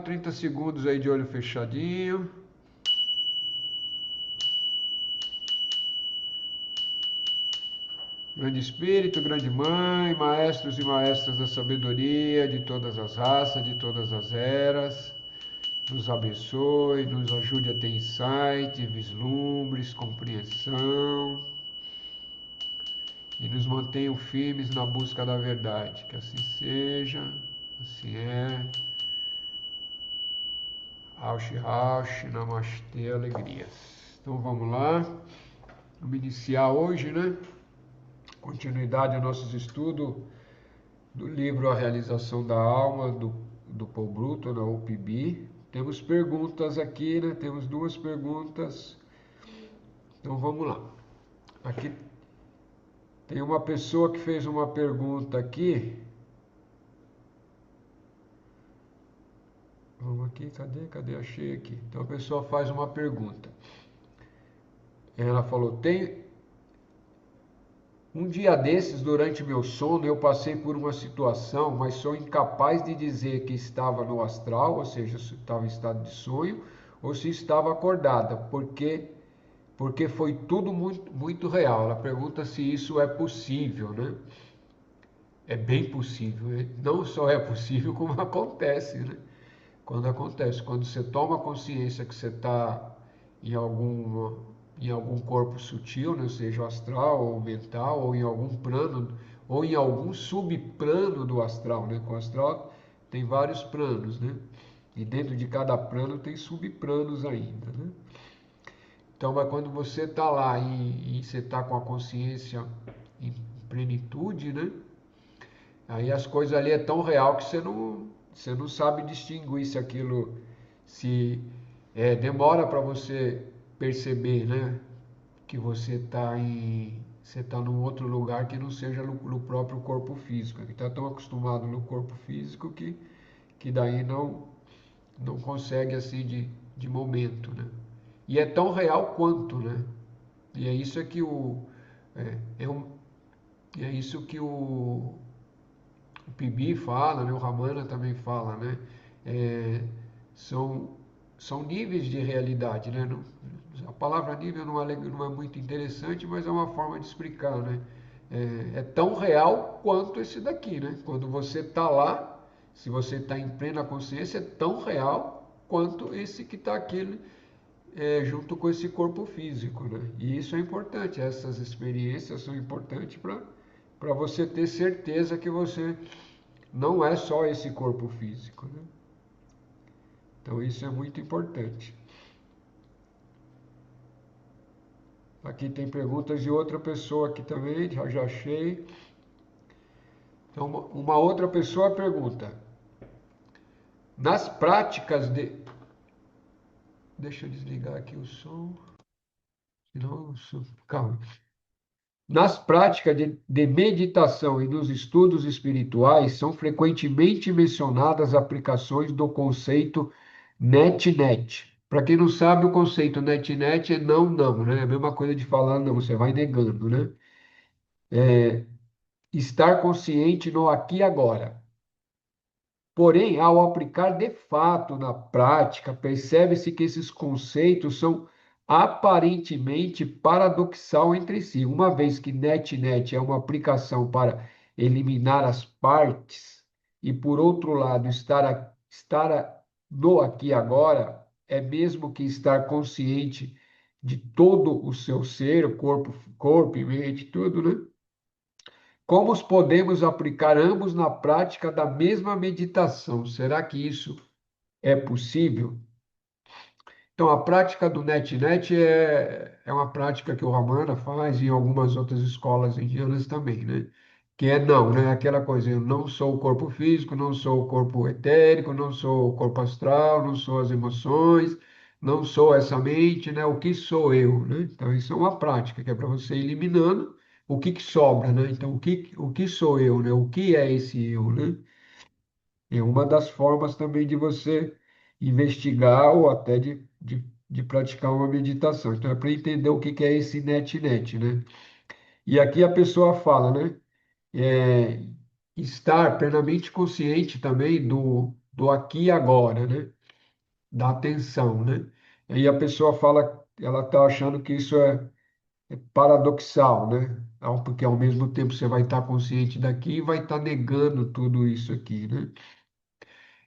30 segundos aí de olho fechadinho. Grande Espírito, Grande Mãe, maestros e maestras da sabedoria de todas as raças, de todas as eras, nos abençoe, nos ajude a ter insight, vislumbres, compreensão e nos mantenham firmes na busca da verdade. Que assim seja, assim é. Raushi, Raushi, Namastê, alegrias. Então vamos lá, vamos iniciar hoje, né? Continuidade aos nossos estudos do livro A Realização da Alma, do Paul Bruto, da UPB. Temos perguntas aqui, né? Temos duas perguntas. Então vamos lá. Aqui tem uma pessoa que fez uma pergunta aqui. Vamos aqui, cadê? Achei aqui. Então a pessoa faz uma pergunta. Ela falou: um dia desses, durante meu sono, eu passei por uma situação, mas sou incapaz de dizer que estava no astral, ou seja, se estava em estado de sonho, ou se estava acordada, porque foi tudo muito, muito real. Ela pergunta se isso é possível, né? É bem possível. Não só é possível, como acontece, né? Quando acontece, quando você toma consciência que você está em algum corpo sutil, né, seja astral ou mental, ou em algum plano, ou em algum subplano do astral, né? O astral tem vários planos, né? E dentro de cada plano tem subplanos ainda, né? Então, mas quando você está lá e você está com a consciência em plenitude, né? Aí as coisas ali é tão real que você não sabe distinguir se aquilo se demora para você perceber, né? Que você está num outro lugar que não seja no próprio corpo físico. Que está tão acostumado no corpo físico que daí não consegue assim de momento, né? E é tão real quanto, né? E é isso que é isso que o Pibi fala, né? O Ramana também fala, né? É, são, são níveis de realidade, né? A palavra nível não é muito interessante, mas é uma forma de explicar, né? É tão real quanto esse daqui, né? Quando você está lá, se você está em plena consciência, é tão real quanto esse que está aqui, junto com esse corpo físico, né? E isso é importante, essas experiências são importantes para você ter certeza que você não é só esse corpo físico, né? Então isso é muito importante. Aqui tem perguntas de outra pessoa aqui também, já achei. Então uma outra pessoa pergunta: nas práticas de. Deixa eu desligar aqui o som. Senão, calma. Nas práticas de meditação e nos estudos espirituais, são frequentemente mencionadas aplicações do conceito net-net. Para quem não sabe, o conceito net-net é não, não, né? É a mesma coisa de falar não, você vai negando, né? Estar consciente no aqui e agora. Porém, ao aplicar de fato na prática, percebe-se que esses conceitos são aparentemente paradoxal entre si, uma vez que NetNet é uma aplicação para eliminar as partes, e por outro lado, no aqui e agora é mesmo que estar consciente de todo o seu ser, corpo e mente, tudo, né? Como os podemos aplicar ambos na prática da mesma meditação? Será que isso é possível? Então, a prática do NetNet é uma prática que o Ramana faz e algumas outras escolas indianas também, né? Que é não, né? Aquela coisa, eu não sou o corpo físico, não sou o corpo etérico, não sou o corpo astral, não sou as emoções, não sou essa mente, né? O que sou eu, né? Então, isso é uma prática que é para você ir eliminando o que sobra, né? Então, o que sou eu, né? O que é esse eu, né? É uma das formas também de você investigar ou até de praticar uma meditação. Então, é para entender o que é esse net-net, né? E aqui a pessoa fala, né? É, estar plenamente consciente também do aqui e agora, né? Da atenção, né? Aí a pessoa fala, ela está achando que isso é paradoxal, né? Porque ao mesmo tempo você vai estar consciente daqui e vai estar negando tudo isso aqui, né?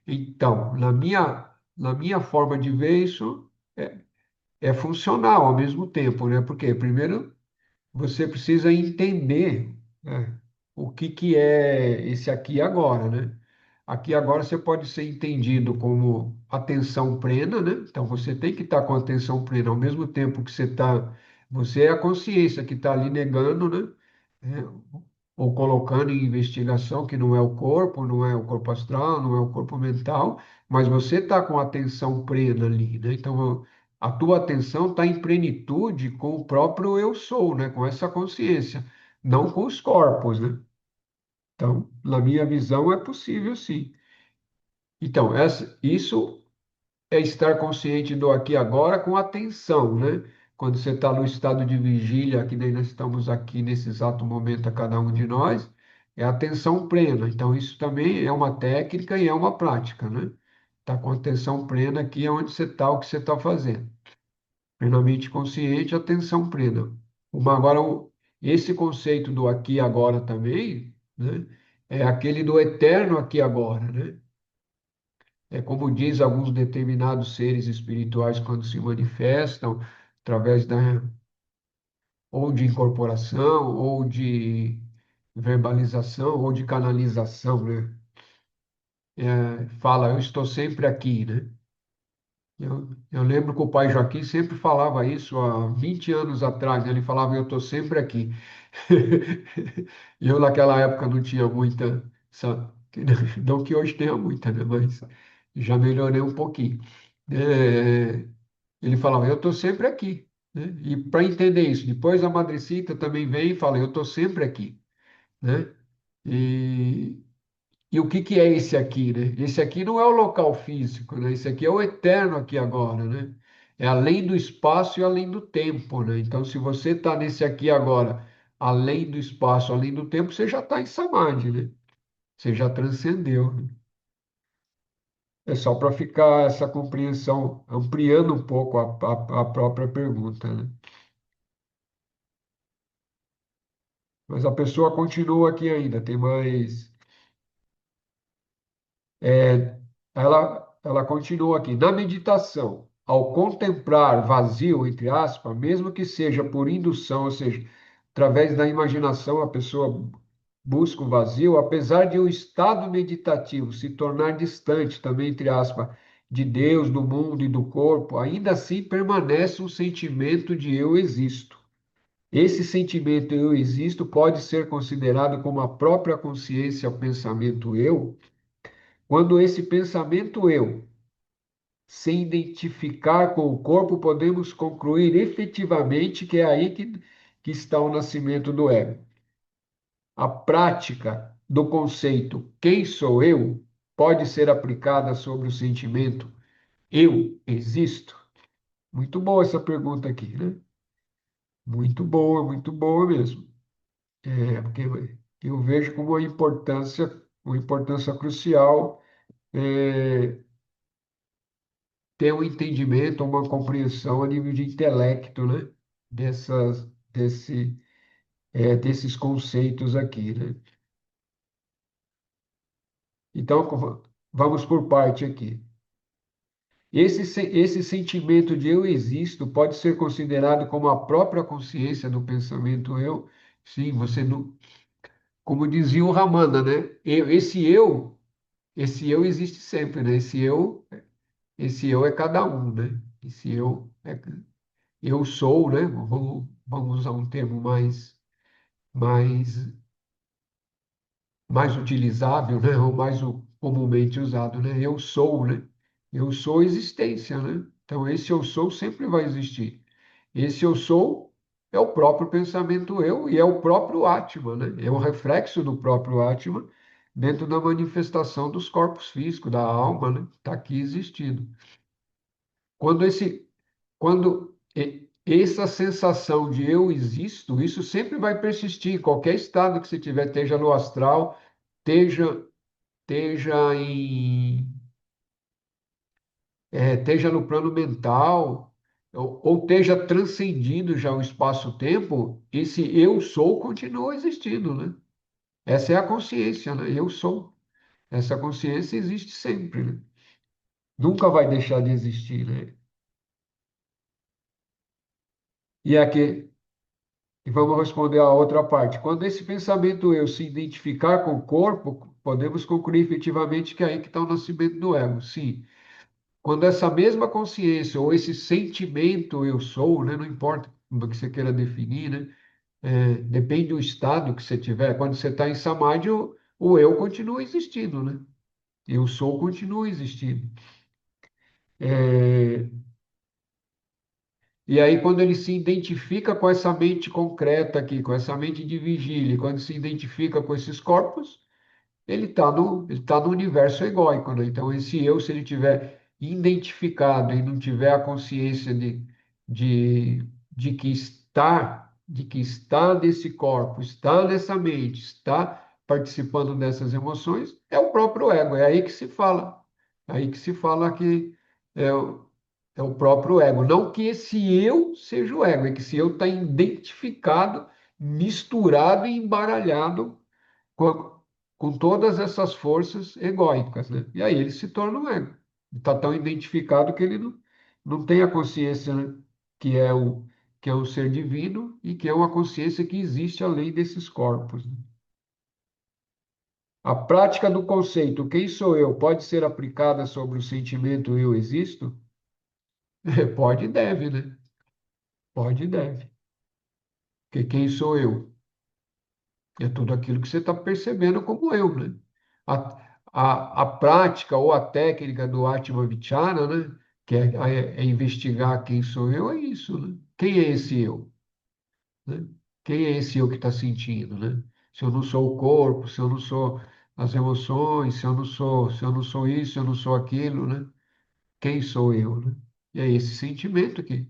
Então, na minha forma de ver isso, é funcional ao mesmo tempo, né? Porque primeiro você precisa entender, né, o que que é esse aqui e agora, né? Aqui e agora você pode ser entendido como atenção plena, né? Então você tem que estar com atenção plena ao mesmo tempo que você é a consciência que está ali negando, né? É, ou colocando em investigação que não é o corpo, não é o corpo astral, não é o corpo mental, mas você está com atenção plena ali, né? Então a tua atenção está em plenitude com o próprio eu sou, né? Com essa consciência, não com os corpos, né? Então, na minha visão, é possível sim. Então, isso é estar consciente do aqui e agora com atenção, né? Quando você está no estado de vigília, que nem nós estamos aqui nesse exato momento, a cada um de nós, é atenção plena. Então, isso também é uma técnica e é uma prática, né? Tá com atenção plena aqui é onde você está, o que você está fazendo. Plenamente consciente, atenção plena. Agora, esse conceito do aqui e agora também, né? É aquele do eterno aqui e agora, né? É como diz alguns determinados seres espirituais quando se manifestam através ou de incorporação, ou de verbalização, ou de canalização, né? Fala, eu estou sempre aqui, né? Eu lembro que o pai Joaquim sempre falava isso há 20 anos atrás, né? Ele falava, eu estou sempre aqui. E eu naquela época não tinha muita, não que hoje tenha muita, né? Mas já melhorei um pouquinho. É, Ele falava, eu estou sempre aqui, né? E para entender isso, depois a Madrecita também vem e fala, eu estou sempre aqui, né? E, e o que que é esse aqui, né? Esse aqui não é o local físico, né? Esse aqui é o eterno aqui agora, né? É além do espaço e além do tempo, né? Então, se você está nesse aqui agora, além do espaço, além do tempo, você já está em samadhi, né? Você já transcendeu, né? É só para ficar essa compreensão, ampliando um pouco a própria pergunta, né? Mas a pessoa continua aqui ainda, tem mais. Ela continua aqui. Na meditação, ao contemplar vazio, entre aspas, mesmo que seja por indução, ou seja, através da imaginação, a pessoa busca o vazio, apesar de o estado meditativo se tornar distante, também, entre aspas, de Deus, do mundo e do corpo, ainda assim permanece um sentimento de eu existo. Esse sentimento eu existo pode ser considerado como a própria consciência, o pensamento eu, quando esse pensamento eu se identificar com o corpo, podemos concluir efetivamente que é aí que está o nascimento do ego. A prática do conceito quem sou eu pode ser aplicada sobre o sentimento eu existo? Muito boa essa pergunta aqui, né? Muito boa mesmo. Porque eu vejo como uma importância crucial ter um entendimento, uma compreensão a nível de intelecto, né? Dessas, desses conceitos aqui, né? Então, vamos por parte aqui. Esse sentimento de eu existo pode ser considerado como a própria consciência do pensamento eu. Sim, você não, como dizia o Ramana, né? Esse eu existe sempre, né? Esse eu é cada um, né? Esse eu sou, né? Vamos usar um termo mais, mais utilizável, né? Ou mais comumente usado, né? Eu sou, né? Eu sou existência, né? Então, esse eu sou sempre vai existir. Esse eu sou é o próprio pensamento eu e é o próprio Atma, né? É o reflexo do próprio Atma dentro da manifestação dos corpos físicos, da alma, né? Está aqui existindo. Quando esse, essa sensação de eu existo, isso sempre vai persistir em qualquer estado que você tiver, esteja no astral, esteja, esteja em. esteja no plano mental, ou esteja transcendindo já o espaço-tempo, esse eu sou continua existindo, né? Essa é a consciência, né? Eu sou. Essa consciência existe sempre, né? Nunca vai deixar de existir, né? E aqui, e vamos responder a outra parte. Quando esse pensamento eu se identificar com o corpo, podemos concluir efetivamente que é aí que está o nascimento do ego. Sim. Quando essa mesma consciência ou esse sentimento eu sou, né, não importa como que você queira definir, né, depende do estado que você tiver. Quando você está em samadhi, o eu continua existindo, né? Eu sou continua existindo. É, e aí, quando ele se identifica com essa mente concreta aqui, com essa mente de vigília, quando se identifica com esses corpos, ele tá no universo egóico, né? Então, esse eu, se ele tiver identificado e não tiver a consciência de, de que está nesse corpo, está nessa mente, está participando dessas emoções, é o próprio ego. É aí que se fala. É aí que se fala que é, é o próprio ego. Não que esse eu seja o ego, é que esse eu está identificado, misturado e embaralhado com, com todas essas forças egóicas, né? E aí ele se torna um ego. Está tão identificado que ele não tem a consciência, né, que é que é um ser divino e que é uma consciência que existe além desses corpos, né? A prática do conceito quem sou eu pode ser aplicada sobre o sentimento eu existo? Pode e deve, né? Pode e deve. Porque quem sou eu? É tudo aquilo que você está percebendo como eu, né? A, a prática ou a técnica do Atma Vichara, né? Que é investigar quem sou eu, é isso, né? Quem é esse eu, né? Quem é esse eu que está sentindo, né? Se eu não sou o corpo, se eu não sou as emoções, se eu não sou isso, se eu não sou aquilo, né? Quem sou eu, né? E é esse sentimento aqui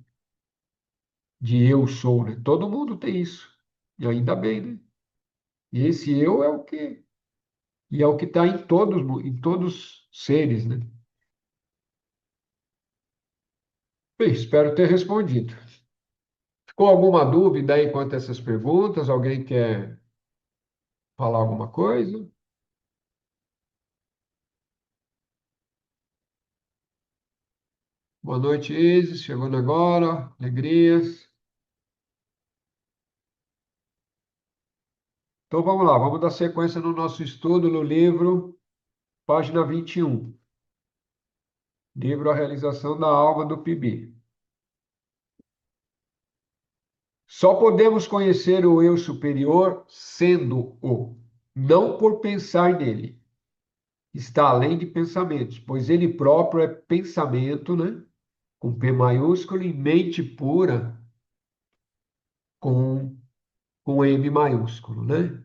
de eu sou, né? Todo mundo tem isso. E ainda bem, né? E esse eu é o que e é o que está em todos os seres, né? Bem, espero ter respondido. Ficou alguma dúvida aí quanto a essas perguntas? Alguém quer falar alguma coisa? Boa noite, Isis. Chegando agora. Alegrias. Então vamos lá, vamos dar sequência no nosso estudo no livro, página 21. Livro A Realização da Alma do Pibi. Só podemos conhecer o eu superior sendo-o, não por pensar nele. Está além de pensamentos, pois ele próprio é pensamento, né? Com P maiúsculo, e mente pura com, com M maiúsculo, né?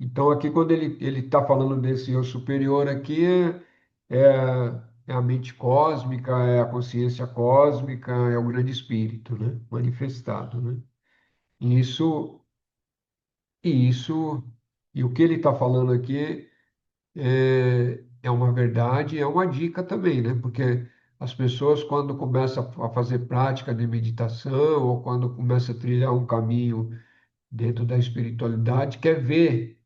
Então, aqui, quando ele está falando desse eu superior aqui, é a mente cósmica, é a consciência cósmica, é o grande espírito, né? Manifestado, né? E isso, e o que ele está falando aqui é uma verdade, é uma dica também, né? Porque as pessoas, quando começam a fazer prática de meditação, ou quando começam a trilhar um caminho dentro da espiritualidade, quer ver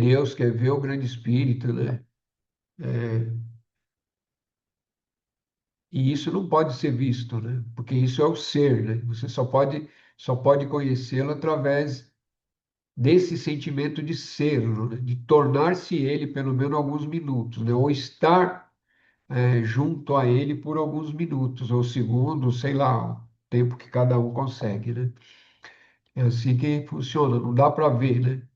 Deus, quer ver o grande espírito, né? É, e isso não pode ser visto, né? Porque isso é o ser, né? Você só pode conhecê-lo através desse sentimento de ser, né? De tornar-se ele pelo menos alguns minutos, né? Ou estar junto a ele por alguns minutos ou segundos, sei lá, o tempo que cada um consegue, né? É assim que funciona, não dá para ver, né?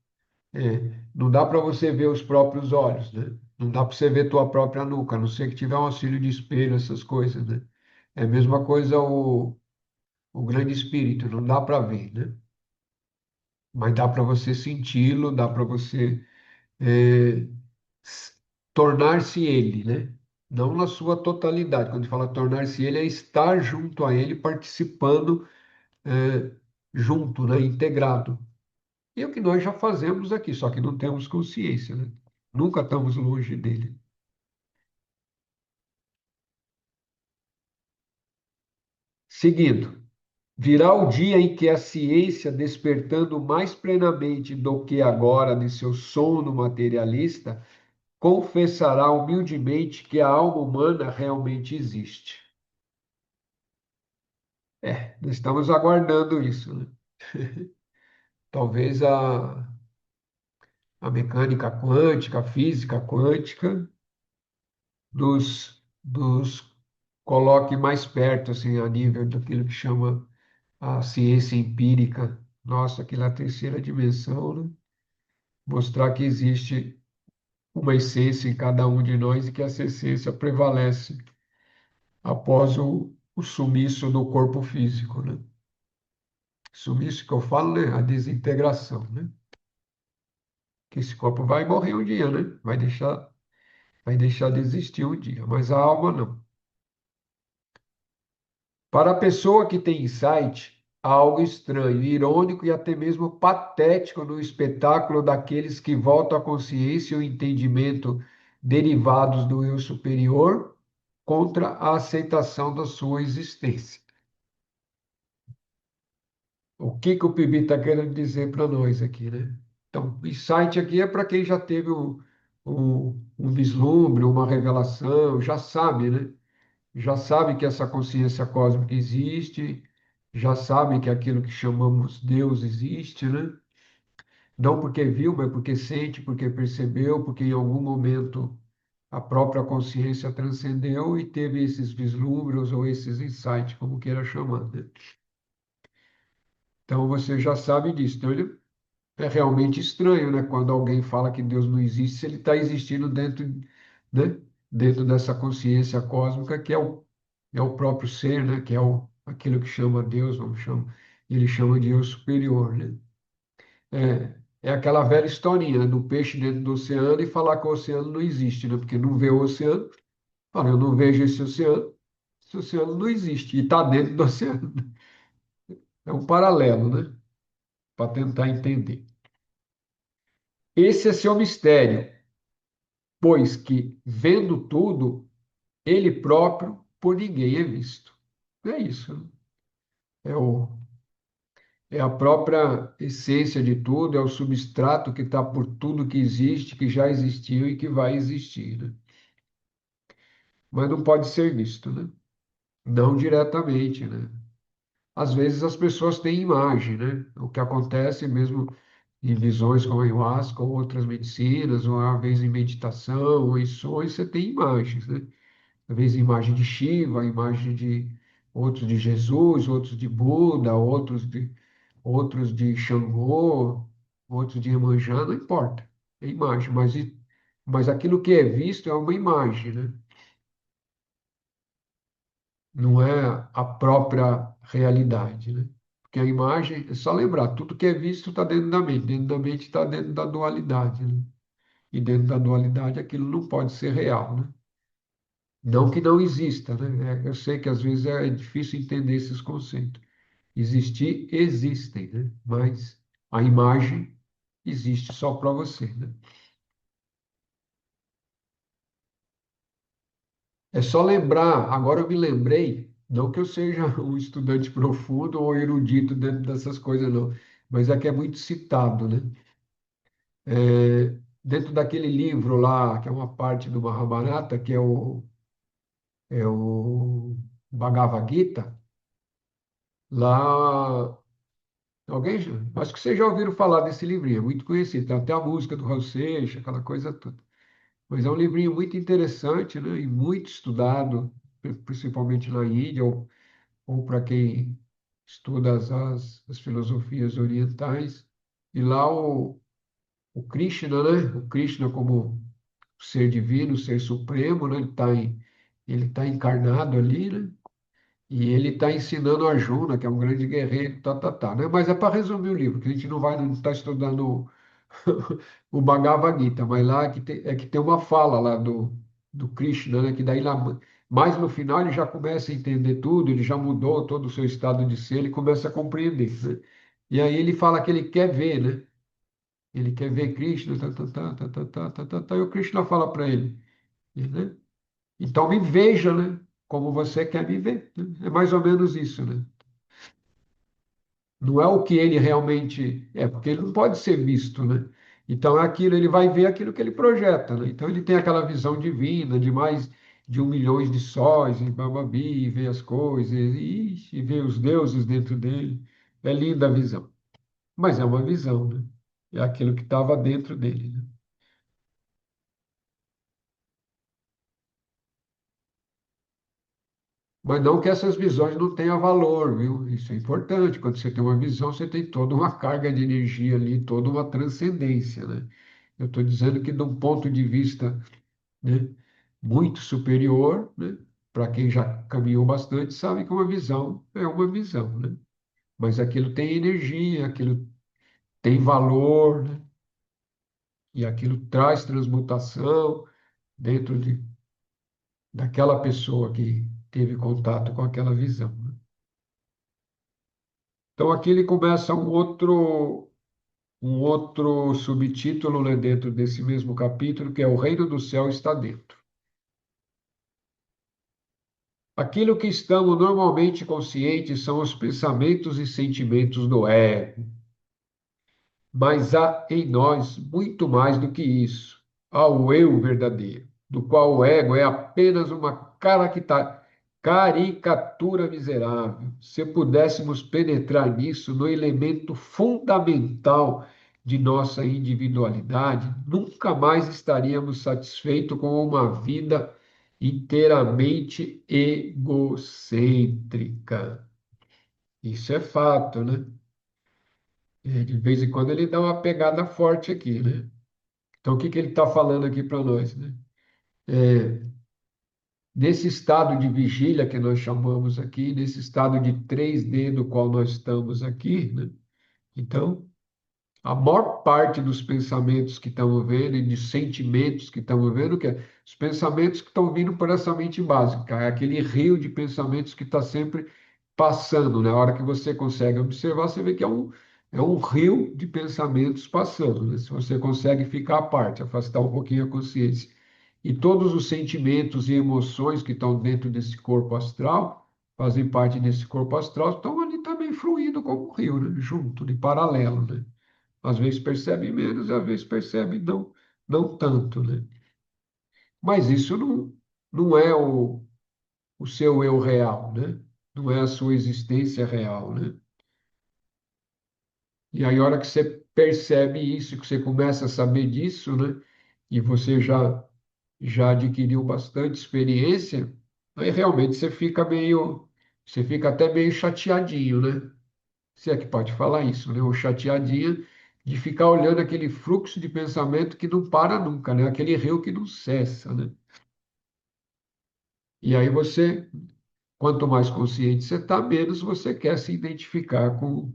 Não dá para você ver os próprios olhos, né? Não dá para você ver tua própria nuca, a não ser que tiver um auxílio de espelho, essas coisas, né? É a mesma coisa o grande espírito, não dá para ver, né? Mas dá para você senti-lo, dá para você é, tornar-se ele, né? Não na sua totalidade. Quando fala tornar-se ele, é estar junto a ele, participando é, junto, né? Integrado. E é o que nós já fazemos aqui, só que não temos consciência, né? Nunca estamos longe dele. Seguindo, virá o dia em que a ciência, despertando mais plenamente do que agora de seu sono materialista, confessará humildemente que a alma humana realmente existe. Nós estamos aguardando isso, né? Talvez a mecânica quântica, a física quântica, nos coloque mais perto, assim, a nível daquilo que chama a ciência empírica, nossa, aqui na terceira dimensão, né? Mostrar que existe uma essência em cada um de nós e que essa essência prevalece após o sumiço do corpo físico, né? Sumiço que eu falo, né? A desintegração, né? Que esse corpo vai morrer um dia, né? Vai deixar de existir um dia, mas a alma não. Para a pessoa que tem insight, há algo estranho, irônico e até mesmo patético no espetáculo daqueles que voltam à consciência e o entendimento derivados do eu superior contra a aceitação da sua existência. O que que o Pibi está querendo dizer para nós aqui, né? Então, insight aqui é para quem já teve um vislumbre, uma revelação, já sabe, né? Já sabe que essa consciência cósmica existe, já sabe que aquilo que chamamos Deus existe, né? Não porque viu, mas porque sente, porque percebeu, porque em algum momento a própria consciência transcendeu e teve esses vislumbres ou esses insights, como queira chamar, né? Então você já sabe disso. Então é realmente estranho, né? Quando alguém fala que Deus não existe, se ele está existindo dentro, né? Dentro dessa consciência cósmica que é o próprio ser, né? Que é aquilo que chama Deus, vamos chamar, ele chama de eu superior, né? É aquela velha historinha, né, do peixe dentro do oceano e falar que o oceano não existe, né? Porque não vê o oceano, fala, eu não vejo esse oceano não existe, e está dentro do oceano. É um paralelo, né? Para tentar entender. Esse é seu mistério, pois que, vendo tudo, ele próprio por ninguém é visto. É isso, né? É, o, é a própria essência de tudo, é o substrato que está por tudo que existe, que já existiu e que vai existir, né? Mas não pode ser visto, né? Não diretamente, né? Às vezes as pessoas têm imagem, né? O que acontece mesmo em visões como a ayahuasca ou outras medicinas, ou às vezes em meditação ou em sonhos, você tem imagens, né? Às vezes imagem de Shiva, imagem de outros de Jesus, outros de Buda, outros de Xangô, outros de Iemanjá, não importa, é imagem, mas aquilo que é visto é uma imagem, né? Não é a própria realidade, né? Porque a imagem, é só lembrar, tudo que é visto está dentro da mente está dentro da dualidade, né? E dentro da dualidade aquilo não pode ser real, né? Não que não exista, né? Eu sei que às vezes é difícil entender esses conceitos. Existir, existem, né? Mas a imagem existe só para você, né? É só lembrar, agora eu me lembrei, não que eu seja um estudante profundo ou erudito dentro dessas coisas, não, mas é que é muito citado, né? Dentro daquele livro lá, que é uma parte do Mahabharata, que é o Bhagavad Gita, lá alguém, acho que vocês já ouviram falar desse livrinho, é muito conhecido, tem até a música do Raul Seixas, aquela coisa toda. Mas é um livrinho muito interessante, né, e muito estudado, principalmente na Índia, ou para quem estuda as filosofias orientais. E lá o Krishna, né, o Krishna como ser divino, ser supremo, né, ele tá encarnado ali, né, e ele está ensinando a Arjuna, que é um grande guerreiro, né? Mas é para resumir o livro, que a gente não está estudando o Bhagavad Gita, mas lá é que tem uma fala lá do Krishna, né? Que daí lá, mais no final ele já começa a entender tudo, ele já mudou todo o seu estado de ser, ele começa a compreender, né? E aí ele fala que ele quer ver, né? Ele quer ver Krishna, e o Krishna fala para ele, né? Então me veja, né? como você quer viver, né? É mais ou menos isso, né? Não é o que ele realmente é, porque ele não pode ser visto, né? Então é aquilo, ele vai ver aquilo que ele projeta, né? Então ele tem aquela visão divina de mais de 1 milhão de sóis, e bababi, e vê as coisas, e vê os deuses dentro dele. É linda a visão. Mas é uma visão, né? É aquilo que estava dentro dele, né? Mas não que essas visões não tenham valor, viu? Isso é importante. Quando você tem uma visão, você tem toda uma carga de energia ali, toda uma transcendência, né? Eu estou dizendo que, de um ponto de vista, né, muito superior, né, para quem já caminhou bastante, sabe que uma visão é uma visão, né? Mas aquilo tem energia, aquilo tem valor, né? E aquilo traz transmutação dentro daquela pessoa que teve contato com aquela visão, né? Então aqui ele começa um outro subtítulo, né, dentro desse mesmo capítulo, que é o reino do céu está dentro. Aquilo que estamos normalmente conscientes são os pensamentos e sentimentos do ego, mas há em nós muito mais do que isso. Há o eu verdadeiro, do qual o ego é apenas uma caricatura miserável. Se pudéssemos penetrar nisso, no elemento fundamental de nossa individualidade, nunca mais estaríamos satisfeitos com uma vida inteiramente egocêntrica. Isso é fato, né? De vez em quando ele dá uma pegada forte aqui, né? Então, o que que ele está falando aqui para nós, né? Nesse estado de vigília que nós chamamos aqui, nesse estado de 3D do qual nós estamos aqui, né? Então, a maior parte dos pensamentos que estamos vendo e de sentimentos que estamos vendo, que é os pensamentos que estão vindo por essa mente básica, é aquele rio de pensamentos que está sempre passando, né? A hora que você consegue observar, você vê que é um rio de pensamentos passando, né? Se você consegue ficar à parte, afastar um pouquinho a consciência. E todos os sentimentos e emoções que estão dentro desse corpo astral, fazem parte desse corpo astral, estão ali também fluindo como um rio, né? Junto, de paralelo, né? Às vezes percebe menos, às vezes percebe não tanto, né? Mas isso não é o seu eu real, né? Não é a sua existência real, né? E aí, a hora que você percebe isso, que você começa a saber disso, né? E você já adquiriu bastante experiência, aí realmente você fica até meio chateadinho, né? Se é que pode falar isso, né? Ou chateadinha de ficar olhando aquele fluxo de pensamento que não para nunca, né? Aquele rio que não cessa, né? E aí você, quanto mais consciente você está, menos você quer se identificar com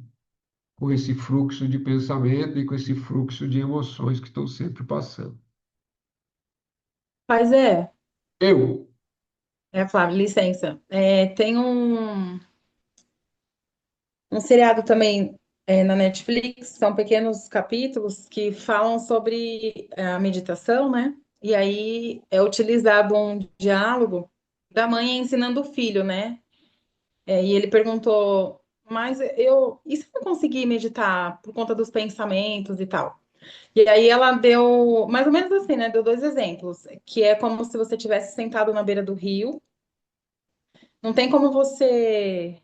esse fluxo de pensamento e com esse fluxo de emoções que estão sempre passando. Mas Eu, Flávio, licença. Tem um seriado também na Netflix, são pequenos capítulos que falam sobre a meditação, né? E aí é utilizado um diálogo da mãe ensinando o filho, né? E ele perguntou, mas e se eu não conseguir meditar por conta dos pensamentos e tal? E aí ela deu, mais ou menos assim, né? Deu dois exemplos, que é como se você tivesse sentado na beira do rio. Não tem como você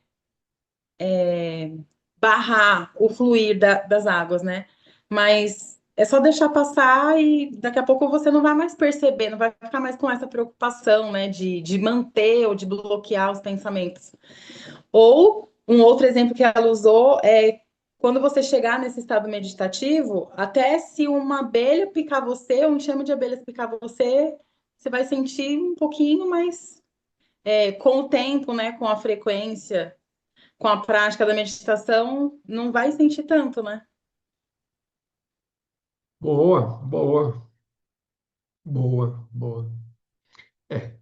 barrar o fluir das águas, né? Mas é só deixar passar e daqui a pouco você não vai mais perceber, não vai ficar mais com essa preocupação, né? De manter ou de bloquear os pensamentos. Ou um outro exemplo que ela usou é quando você chegar nesse estado meditativo, até se uma abelha picar você, um enxame de abelhas picar você, você vai sentir um pouquinho, mas com o tempo, né? Com a frequência com a prática da meditação, não vai sentir tanto, né? boa, boa, boa, boa. É,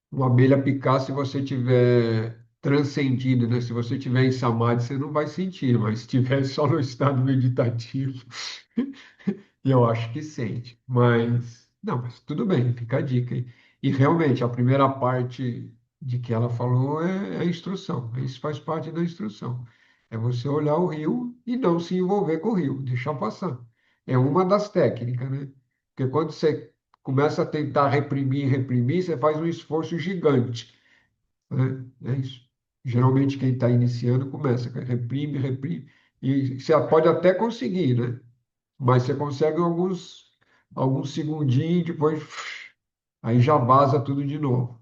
uma abelha picar, se você tiver transcendido, né? Se você tiver em samadhi, você não vai sentir, mas se tiver só no estado meditativo, eu acho que sente. Mas, não, mas tudo bem, fica a dica aí. E realmente, a primeira parte. de que ela falou é a instrução. Isso faz parte da instrução. É você olhar o rio e não se envolver com o rio, deixar passar. É uma das técnicas, né? Porque quando você começa a tentar reprimir, reprimir, você faz um esforço gigante, né? É isso. Geralmente quem está iniciando começa, reprime, reprime, e você pode até conseguir, né? Mas você consegue alguns segundinhos, depois aí já vaza tudo de novo.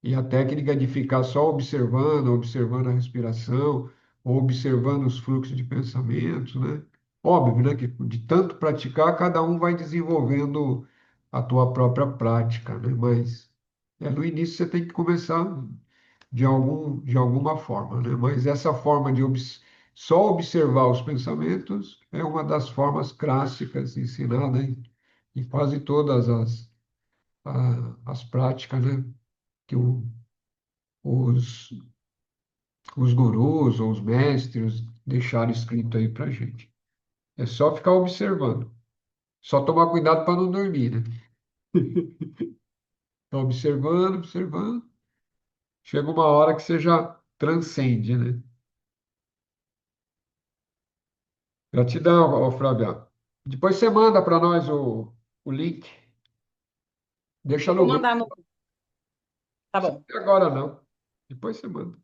E a técnica de ficar só observando, observando a respiração, ou observando os fluxos de pensamentos, né? Óbvio, né, que de tanto praticar, cada um vai desenvolvendo a tua própria prática, né? Mas no início você tem que começar de alguma forma, né? Mas essa forma de só observar os pensamentos é uma das formas clássicas ensinadas em quase todas as práticas, né? Que os, os gurus ou os mestres deixaram escrito aí para gente. É só ficar observando. Só tomar cuidado para não dormir, né? Tá observando, observando. Chega uma hora que você já transcende, né? Gratidão, ô Flávia. Depois você manda para nós o link. Deixa Eu vou no grupo. mandar no. Tá bom. Agora não. Depois você manda.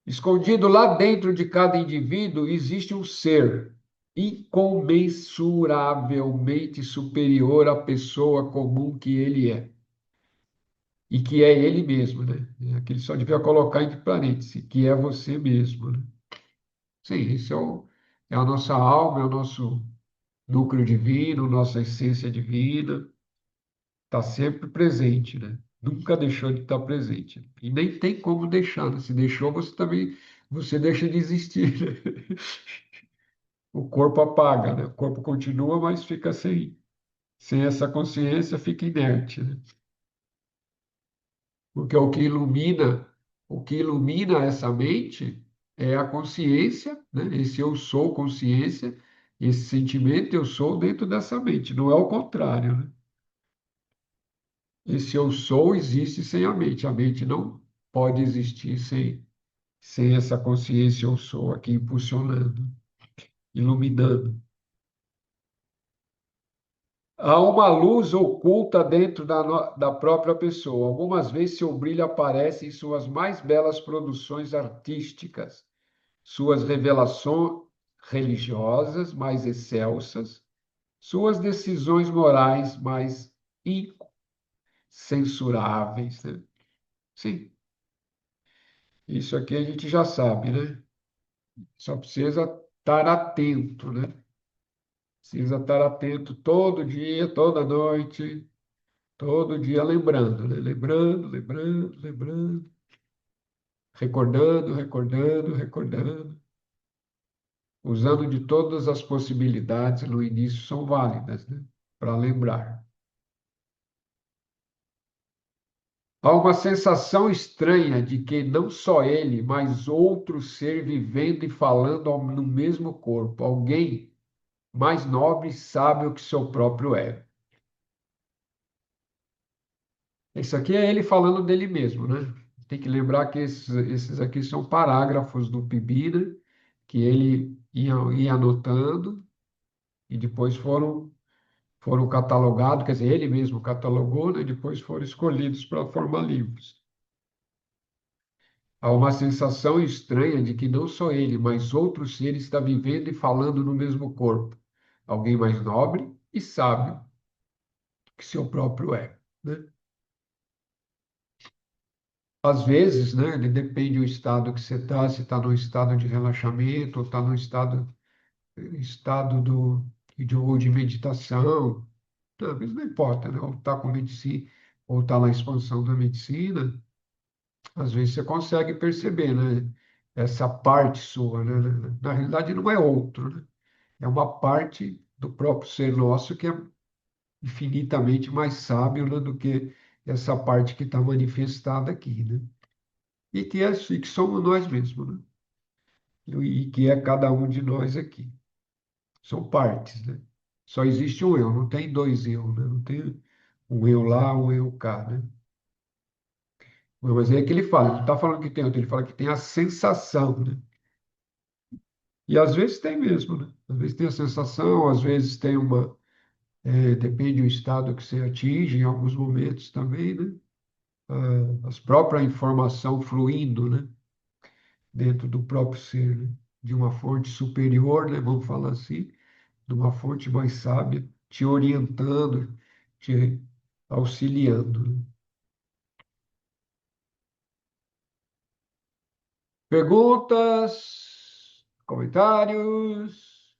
Escondido lá dentro de cada indivíduo existe um ser incomensuravelmente superior à pessoa comum que ele é. E que é ele mesmo, né? Aqui ele só devia colocar entre parênteses, que é você mesmo, né? Sim, isso é a nossa alma, é o nosso núcleo divino, nossa essência divina. Está sempre presente, né? Nunca deixou de estar presente. E nem tem como deixar, né? Se deixou, você deixa de existir, né? O corpo apaga, né? O corpo continua, mas fica sem essa consciência, fica inerte, né? Porque o que ilumina essa mente é a consciência, né? Esse eu sou consciência, esse sentimento eu sou dentro dessa mente, não é o contrário, né? Esse eu sou existe sem a mente não pode existir sem essa consciência eu sou aqui impulsionando, iluminando. Há uma luz oculta dentro da própria pessoa. Algumas vezes seu brilho aparece em suas mais belas produções artísticas, suas revelações religiosas mais excelsas, suas decisões morais mais incensuráveis, né? Sim, isso aqui a gente já sabe, né? Só precisa estar atento, né? Precisa estar atento todo dia, toda noite, todo dia lembrando, né? Lembrando, lembrando, lembrando, recordando, recordando, recordando, usando de todas as possibilidades no início são válidas, né? Para lembrar. Há uma sensação estranha de que não só ele, mas outro ser vivendo e falando no mesmo corpo, alguém mais nobre e sábio que seu próprio ego. Isso aqui é ele falando dele mesmo, né? Tem que lembrar que esses aqui são parágrafos do Pibina, que ele ia anotando e depois foram catalogados, quer dizer, ele mesmo catalogou, né? E depois foram escolhidos para formar livros. Há uma sensação estranha de que não só ele, mas outro ser está vivendo e falando no mesmo corpo. Alguém mais nobre e sábio que seu próprio ego, né? Às vezes, né, depende do estado que você está, se está num estado de relaxamento, ou está num estado ou de meditação, talvez não importa, né? Ou está com medicina, ou está na expansão da medicina, às vezes você consegue perceber, né? Essa parte sua, né? Na realidade, não é outro, né? É uma parte do próprio ser nosso que é infinitamente mais sábio, né, do que essa parte que está manifestada aqui, né? E que somos nós mesmos, né? E que é cada um de nós aqui. São partes, né? Só existe um eu, não tem dois eu, né? Não tem um eu lá, um eu cá, né? Mas é que ele fala, ele não está falando que tem outro, ele fala que tem a sensação, né? E às vezes tem mesmo, né? Às vezes tem a sensação, às vezes tem uma. Depende do estado que você atinge, em alguns momentos também, né? As própria informação fluindo, né? Dentro do próprio ser, né? De uma fonte superior, né? Vamos falar assim, de uma fonte mais sábia, te orientando, te auxiliando, né? Perguntas, comentários,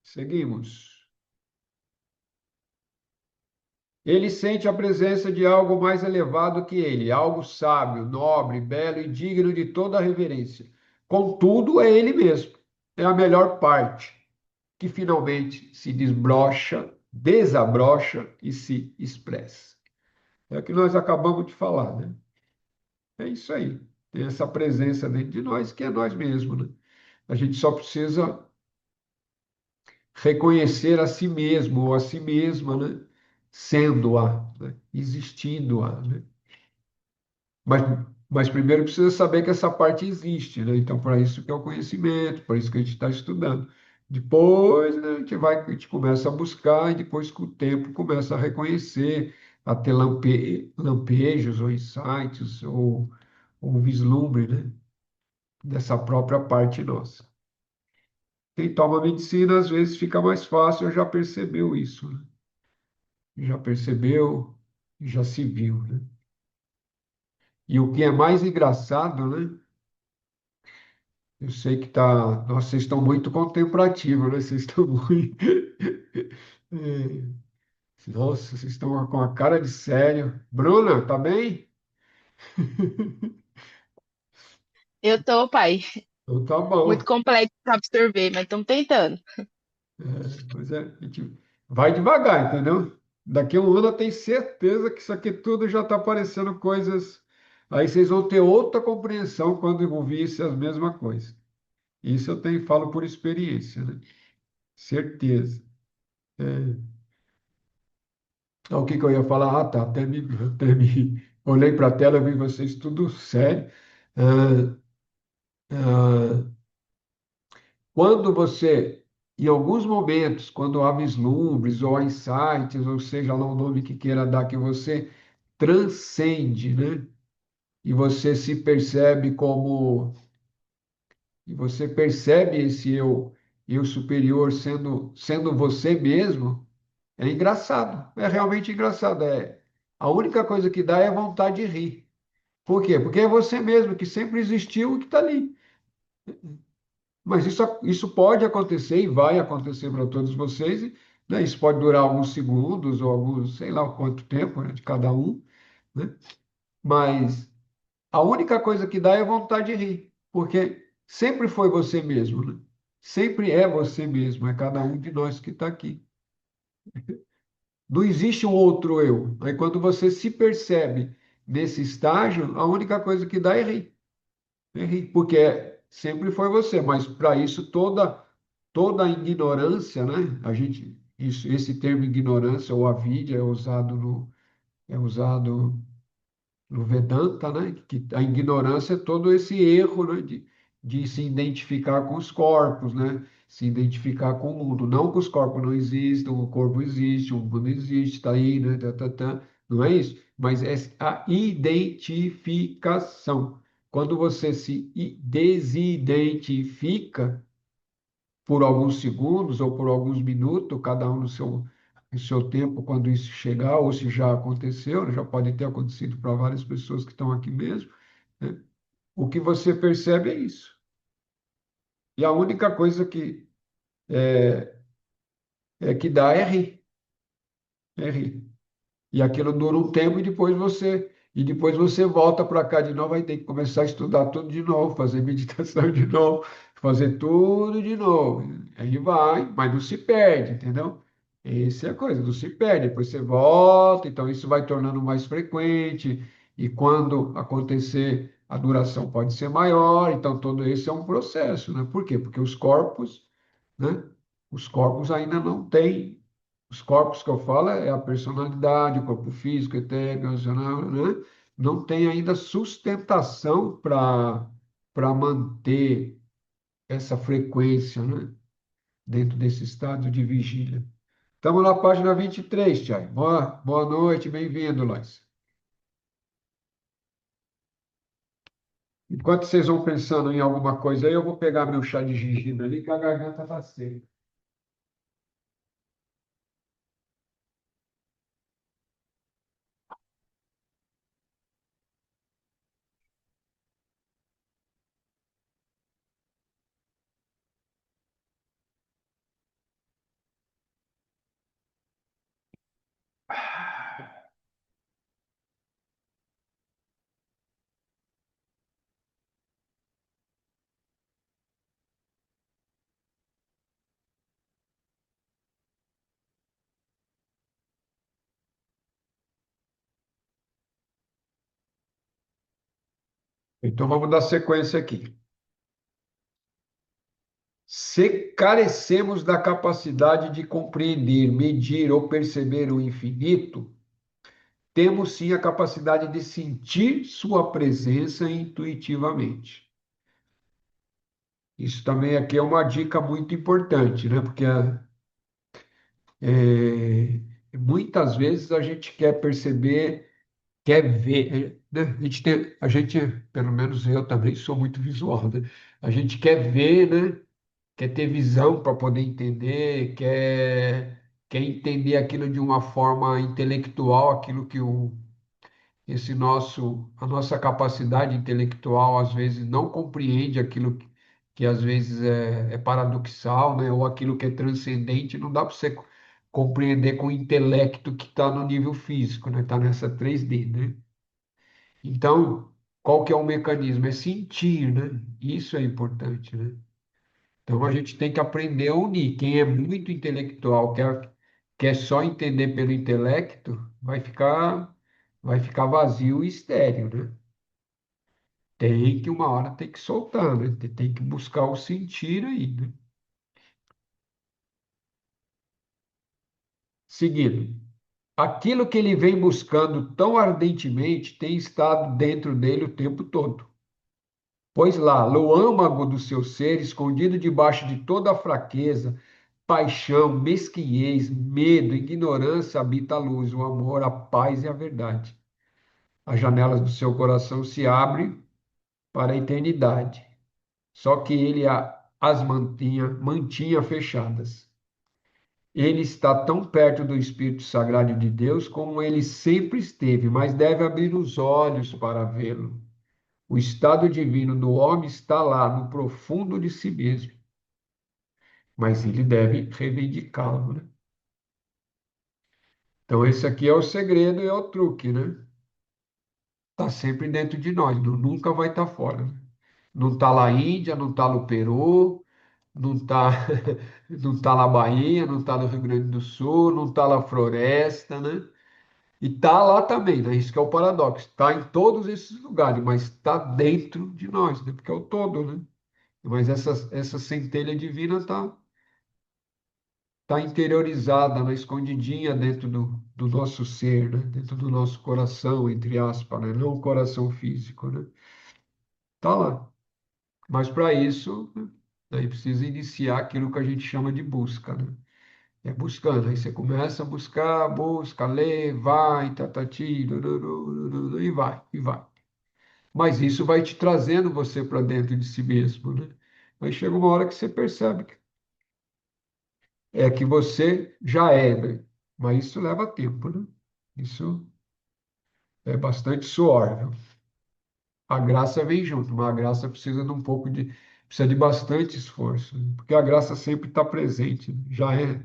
seguimos. Ele sente a presença de algo mais elevado que ele, algo sábio, nobre, belo e digno de toda a reverência. Contudo, é ele mesmo. É a melhor parte, que finalmente se desbrocha, desabrocha e se expressa. É o que nós acabamos de falar, né? É isso aí. Tem essa presença dentro de nós, que é nós mesmos, né? A gente só precisa reconhecer a si mesmo ou a si mesma, né? Sendo-a, né? Existindo-a, né? Mas, mas primeiro precisa saber que essa parte existe, né? Então, para isso que é o conhecimento, para isso que a gente está estudando. Depois, né, a gente começa a buscar e depois, com o tempo, começa a reconhecer, a ter lampejos ou insights ou vislumbre, né, dessa própria parte nossa. Quem toma medicina, às vezes, fica mais fácil, já percebeu isso, né? Já percebeu, já se viu, né? E o que é mais engraçado, né? Eu sei que tá. Nossa, vocês estão muito contemplativos, né? Vocês estão muito. É, nossa, vocês estão com a cara de sério. Bruna, tá bem? Eu tô, pai. Então tá Muito bom. complexo para absorver, mas estamos tentando. Pois é, a gente vai devagar, entendeu? Daqui a um ano eu tenho certeza que isso aqui tudo já está aparecendo coisas. Aí vocês vão ter outra compreensão quando ouvissem as mesmas coisas. Isso eu tenho, falo por experiência, né? Certeza. É. Então, o que que eu ia falar? Ah, tá, até me olhei para a tela, vi vocês tudo sério. Ah, ah, quando você, em alguns momentos, quando há vislumbres ou há insights, ou seja lá o nome que queira dar, que você transcende, né? E você se percebe como, e você percebe esse eu superior sendo você mesmo, é engraçado, é realmente engraçado. A única coisa que dá é vontade de rir. Por quê? Porque é você mesmo que sempre existiu e que está ali. Mas isso pode acontecer e vai acontecer para todos vocês, né? Isso pode durar alguns segundos ou alguns, sei lá quanto tempo, né, de cada um, né? Mas a única coisa que dá é vontade de rir, porque sempre foi você mesmo, né? Sempre é você mesmo, é cada um de nós que está aqui. Não existe um outro eu. Aí quando você se percebe nesse estágio, a única coisa que dá é rir. Porque sempre foi você, mas para isso toda a ignorância, né? Esse termo ignorância ou avidya é usado no Vedanta, né? Que a ignorância é todo esse erro, né? De se identificar com os corpos, né? Se identificar com o mundo. Não que os corpos não existam, o corpo existe, o mundo existe, está aí, né? Tá, tá, tá. Não é isso, mas é a identificação. Quando você se desidentifica por alguns segundos ou por alguns minutos, cada um no seu tempo, quando isso chegar, ou se já aconteceu, né, já pode ter acontecido para várias pessoas que estão aqui mesmo, né? O que você percebe é isso. E a única coisa que dá é rir, é rir. E aquilo dura um tempo e depois você volta para cá de novo, aí tem que começar a estudar tudo de novo, fazer meditação de novo, fazer tudo de novo. Aí vai, mas não se perde, entendeu? Essa é a coisa, não se perde. Depois você volta, então isso vai tornando mais frequente, e quando acontecer, a duração pode ser maior, então todo esse é um processo, né? Por quê? Porque os corpos, né? Os corpos ainda não têm Os corpos que eu falo é a personalidade, o corpo físico, etéreo, emocional, né? Não tem ainda sustentação para manter essa frequência, né? Dentro desse estado de vigília. Estamos na página 23, Tiago. Boa noite, bem-vindo, Lois. Enquanto vocês vão pensando em alguma coisa aí, eu vou pegar meu chá de gengibre ali, que a garganta está seca. Então vamos dar sequência aqui. Se carecemos da capacidade de compreender, medir ou perceber o infinito, temos sim a capacidade de sentir sua presença intuitivamente. Isso também aqui é uma dica muito importante, né? Porque muitas vezes a gente quer perceber, quer ver, né? Pelo menos eu também sou muito visual, né? A gente quer ver, né? Quer ter visão para poder entender, quer entender aquilo de uma forma intelectual, aquilo que a nossa capacidade intelectual às vezes não compreende aquilo que às vezes é paradoxal, né? Ou aquilo que é transcendente, não dá para você compreender com o intelecto que está no nível físico, né? Está nessa 3D, né? Então, qual que é o mecanismo? É sentir, né? Isso é importante, né? Então a gente tem que aprender a unir. Quem é muito intelectual, quer só entender pelo intelecto, vai ficar vazio e estéril, né? Uma hora tem que soltar, né? Tem que buscar o sentir aí, né? Seguindo, aquilo que ele vem buscando tão ardentemente tem estado dentro dele o tempo todo. Pois lá, no âmago do seu ser, escondido debaixo de toda a fraqueza, paixão, mesquinhez, medo, ignorância, habita a luz, o amor, a paz e a verdade. As janelas do seu coração se abrem para a eternidade. Só que ele as mantinha fechadas. Ele está tão perto do Espírito Sagrado de Deus como ele sempre esteve, mas deve abrir os olhos para vê-lo. O estado divino do homem está lá, no profundo de si mesmo, mas ele deve reivindicá-lo, né? Então, esse aqui é o segredo e é o truque, né? Está sempre dentro de nós, nunca vai estar fora, né? Não está lá na Índia, não está no Peru, não está não tá na Bahia, não está no Rio Grande do Sul, não está na floresta, né? E está lá também, né? Isso que é o paradoxo. Está em todos esses lugares, mas está dentro de nós, né? Porque é o todo, né? Mas essa centelha divina tá interiorizada, na escondidinha dentro do nosso ser, né? Dentro do nosso coração, entre aspas, né? Não o coração físico, né? Tá lá. Mas para isso, né? Daí precisa iniciar aquilo que a gente chama de busca, né? É buscando. Aí você começa a buscar, busca, lê, vai, tatati, dururu, e vai. Mas isso vai te trazendo você para dentro de si mesmo, né? Aí chega uma hora que você percebe que você já é, né? Mas isso leva tempo, né? Isso é bastante suor, viu? A graça vem junto, mas a graça precisa de bastante esforço, né? Porque a graça sempre está presente, né? Já é.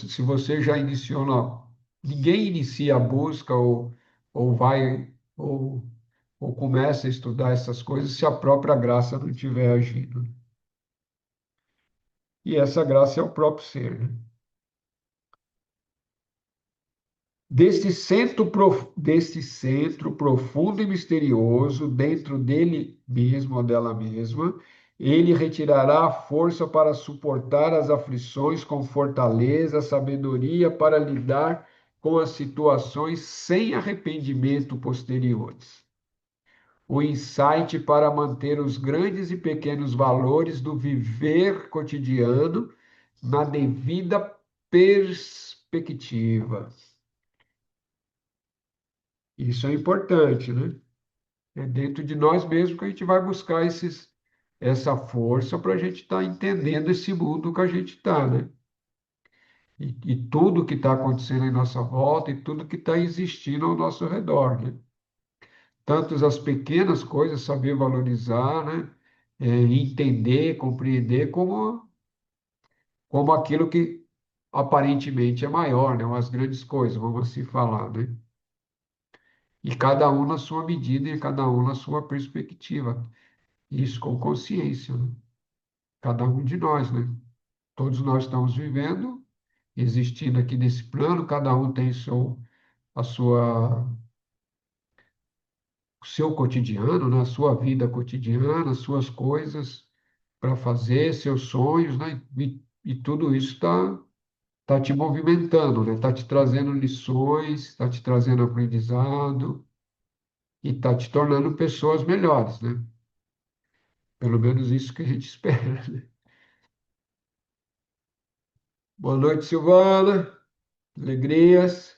Se você já iniciou, não, ninguém inicia a busca ou vai ou começa a estudar essas coisas se a própria graça não estiver agindo. E essa graça é o próprio ser, né? Deste centro profundo e misterioso, dentro dele mesmo ou dela mesma, Ele retirará a força para suportar as aflições com fortaleza, sabedoria para lidar com as situações sem arrependimento posteriores. O insight para manter os grandes e pequenos valores do viver cotidiano na devida perspectiva. Isso é importante, né? É dentro de nós mesmos que a gente vai buscar essa força para a gente estar entendendo esse mundo que a gente está, né? E tudo que está acontecendo em nossa volta e tudo que está existindo ao nosso redor, né? Tanto as pequenas coisas, saber valorizar, né? Entender, compreender, como aquilo que aparentemente é maior, né? Ou as grandes coisas, vamos assim falar, né? E cada um na sua medida e cada um na sua perspectiva. Isso com consciência, né? Cada um de nós, né? Todos nós estamos vivendo, existindo aqui nesse plano, cada um tem a sua, o seu cotidiano, né? A sua vida cotidiana, as suas coisas para fazer, seus sonhos, né? E tudo isso tá te movimentando, né? Está te trazendo lições, está te trazendo aprendizado e está te tornando pessoas melhores, né? Pelo menos isso que a gente espera, né? Boa noite, Silvana. Alegrias.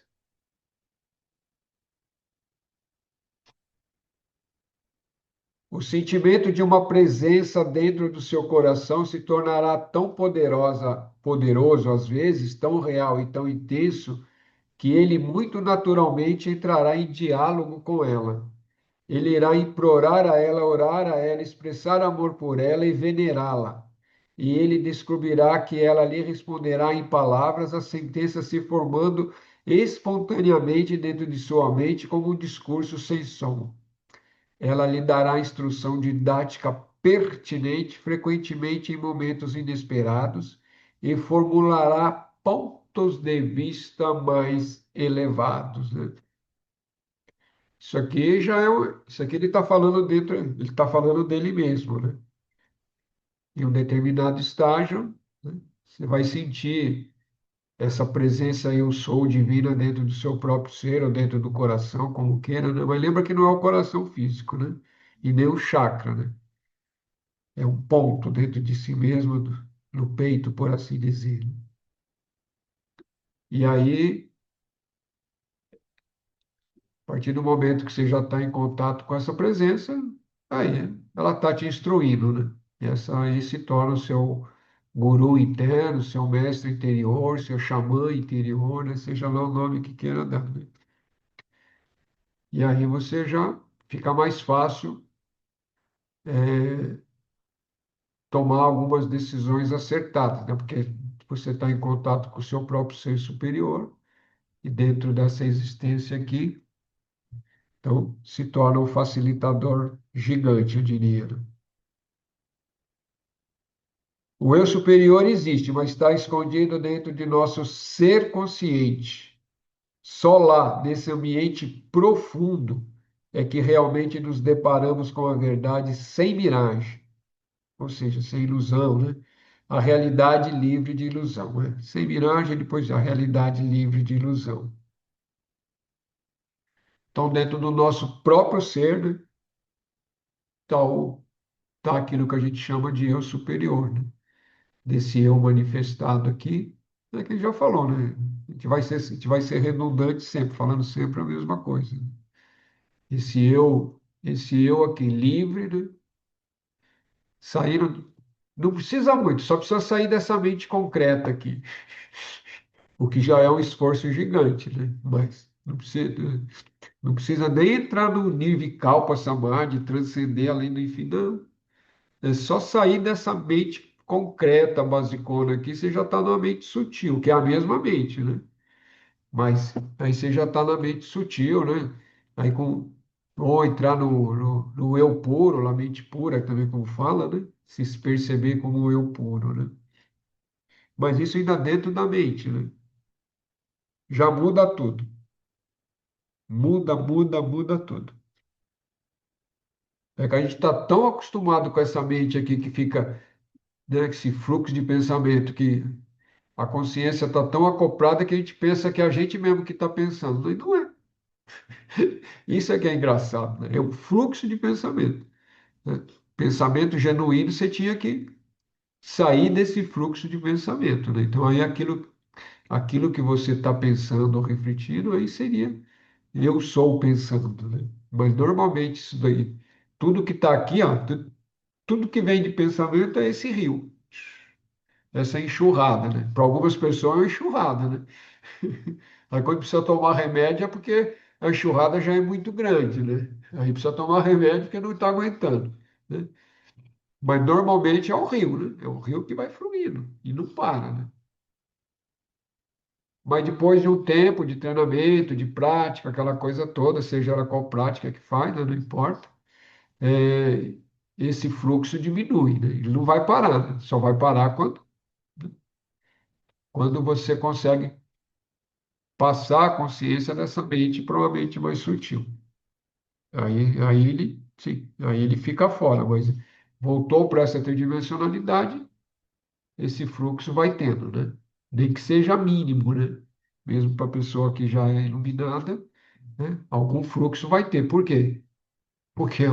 O sentimento de uma presença dentro do seu coração se tornará tão poderoso às vezes, tão real e tão intenso, que ele muito naturalmente entrará em diálogo com ela. Ele irá implorar a ela, orar a ela, expressar amor por ela e venerá-la. E ele descobrirá que ela lhe responderá em palavras, a sentença se formando espontaneamente dentro de sua mente como um discurso sem som. Ela lhe dará instrução didática pertinente, frequentemente em momentos inesperados, e formulará pontos de vista mais elevados, né? Isso aqui já é, isso aqui ele está falando dentro, ele está falando dele mesmo, né? Em um determinado estágio, né, você vai sentir essa presença eu sou divina dentro do seu próprio ser ou dentro do coração, como queira, né? Mas lembra que não é o coração físico, né? E nem o chakra, né? É um ponto dentro de si mesmo, no peito, por assim dizer. E aí, a partir do momento que você já está em contato com essa presença, aí ela está te instruindo, né? E essa aí se torna o seu guru interno, seu mestre interior, seu xamã interior, né? Seja lá o nome que queira dar, né? E aí você já fica mais fácil tomar algumas decisões acertadas, né? Porque você está em contato com o seu próprio ser superior e dentro dessa existência aqui, então se torna um facilitador gigante, eu diria, né? O eu superior existe, mas está escondido dentro de nosso ser consciente. Só lá, nesse ambiente profundo, é que realmente nos deparamos com a verdade sem miragem, ou seja, sem ilusão, né? A realidade livre de ilusão, né? Sem miragem, depois a realidade livre de ilusão. Então, dentro do nosso próprio ser, né, tá aquilo que a gente chama de eu superior, né? Desse eu manifestado aqui, é que ele já falou, né? A gente vai ser redundante sempre, falando sempre a mesma coisa, né? Esse eu aqui livre, né? Sair, não precisa muito, só precisa sair dessa mente concreta aqui, o que já é um esforço gigante, né? Mas não precisa nem entrar no nível kalpa samadhi, transcender além do infinito, não. É só sair dessa mente concreta, basicona aqui, você já está na mente sutil, que é a mesma mente, né? Mas aí você já está na mente sutil, né? Aí ou entrar no eu puro, na mente pura, também como fala, né? Se perceber como um eu puro, né? Mas isso ainda dentro da mente, né? Já muda tudo. Muda tudo. É que a gente está tão acostumado com essa mente aqui que fica, né, esse fluxo de pensamento, que a consciência está tão acoplada que a gente pensa que é a gente mesmo que está pensando. E não é. Isso é que é engraçado, né? É o fluxo de pensamento, né? Pensamento genuíno, você tinha que sair desse fluxo de pensamento, né? Então, aí aquilo que você está pensando ou refletindo, aí seria eu sou pensando, né? Mas normalmente isso daí, tudo que está aqui, ó, tudo que vem de pensamento é esse rio, essa enxurrada, né? Para algumas pessoas é uma enxurrada, né? Aí quando precisa tomar remédio é porque a enxurrada já é muito grande, né? Aí precisa tomar remédio porque não está aguentando, né? Mas normalmente é o rio, né? É o rio que vai fluindo e não para, né? Mas depois de um tempo de treinamento, de prática, aquela coisa toda, seja ela qual prática que faz, né? Não importa, é, esse fluxo diminui, né? Ele não vai parar, né? Só vai parar quando você consegue passar a consciência dessa mente para uma mente mais sutil. Aí ele, sim, aí ele fica fora, mas voltou para essa tridimensionalidade, esse fluxo vai tendo, né? Nem que seja mínimo, né? Mesmo para a pessoa que já é iluminada, né? Algum fluxo vai ter. Por quê? Porque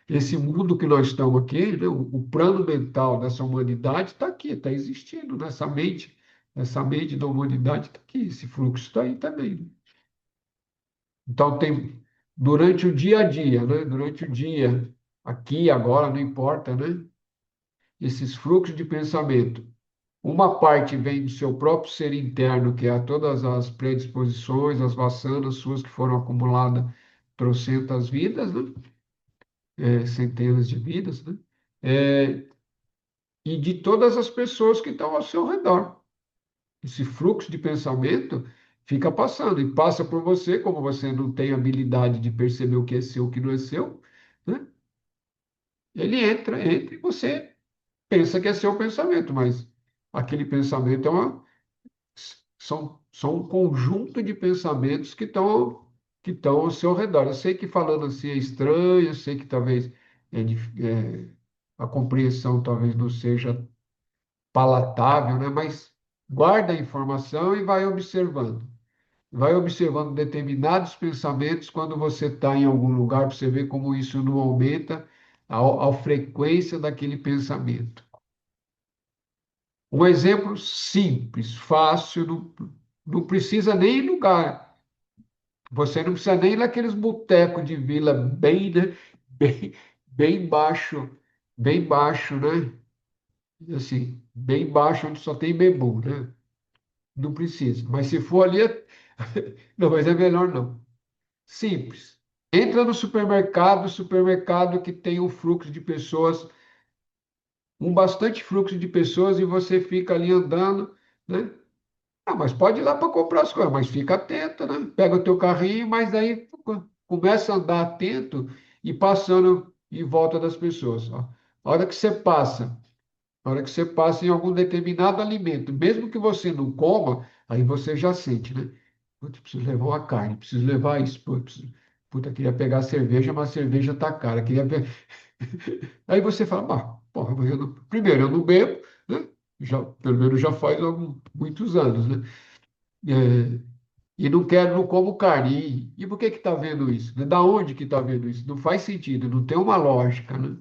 esse mundo que nós estamos aqui, né? O plano mental dessa humanidade está aqui, está existindo nessa mente. Essa mente da humanidade está aqui, esse fluxo está aí também, né? Então, tem, durante o dia a dia, né? Durante o dia, aqui, agora, não importa, né? Esses fluxos de pensamento. Uma parte vem do seu próprio ser interno, que é todas as predisposições, as vasanas suas que foram acumuladas trocentas vidas, né? Centenas de vidas, né? É, e de todas as pessoas que estão ao seu redor. Esse fluxo de pensamento fica passando e passa por você, como você não tem habilidade de perceber o que é seu, o que não é seu, né? Ele entra e você pensa que é seu pensamento, mas aquele pensamento são um conjunto de pensamentos que estão ao seu redor. Eu sei que falando assim é estranho, eu sei que talvez a compreensão talvez não seja palatável, né? Mas guarda a informação e vai observando. Vai observando determinados pensamentos quando você está em algum lugar, para você ver como isso não aumenta a frequência daquele pensamento. Um exemplo simples, fácil, não precisa nem ir em lugar. Você não precisa nem ir naqueles botecos de vila bem, né? Bem, bem baixo, né? Assim, bem baixo, onde só tem bebum, né? Não precisa. Mas se for ali, não, mas é melhor não. Simples. Entra no supermercado que tem um fluxo de pessoas, um bastante fluxo de pessoas, e você fica ali andando, né? Ah, mas pode ir lá para comprar as coisas, mas fica atento, né? Pega o teu carrinho, mas daí começa a andar atento e passando em volta das pessoas. Ó. A hora que você passa, a hora que você passa em algum determinado alimento, mesmo que você não coma, aí você já sente, né? Putz, preciso levar uma carne, preciso levar isso. Puta, queria pegar cerveja, mas a cerveja tá cara. Aí você fala, porra, mas primeiro, eu não bebo, né? Já, pelo menos já faz muitos anos, né? É, e não quero, não como carne. E por que que está vendo isso? Da onde que está vendo isso? Não faz sentido, não tem uma lógica, né?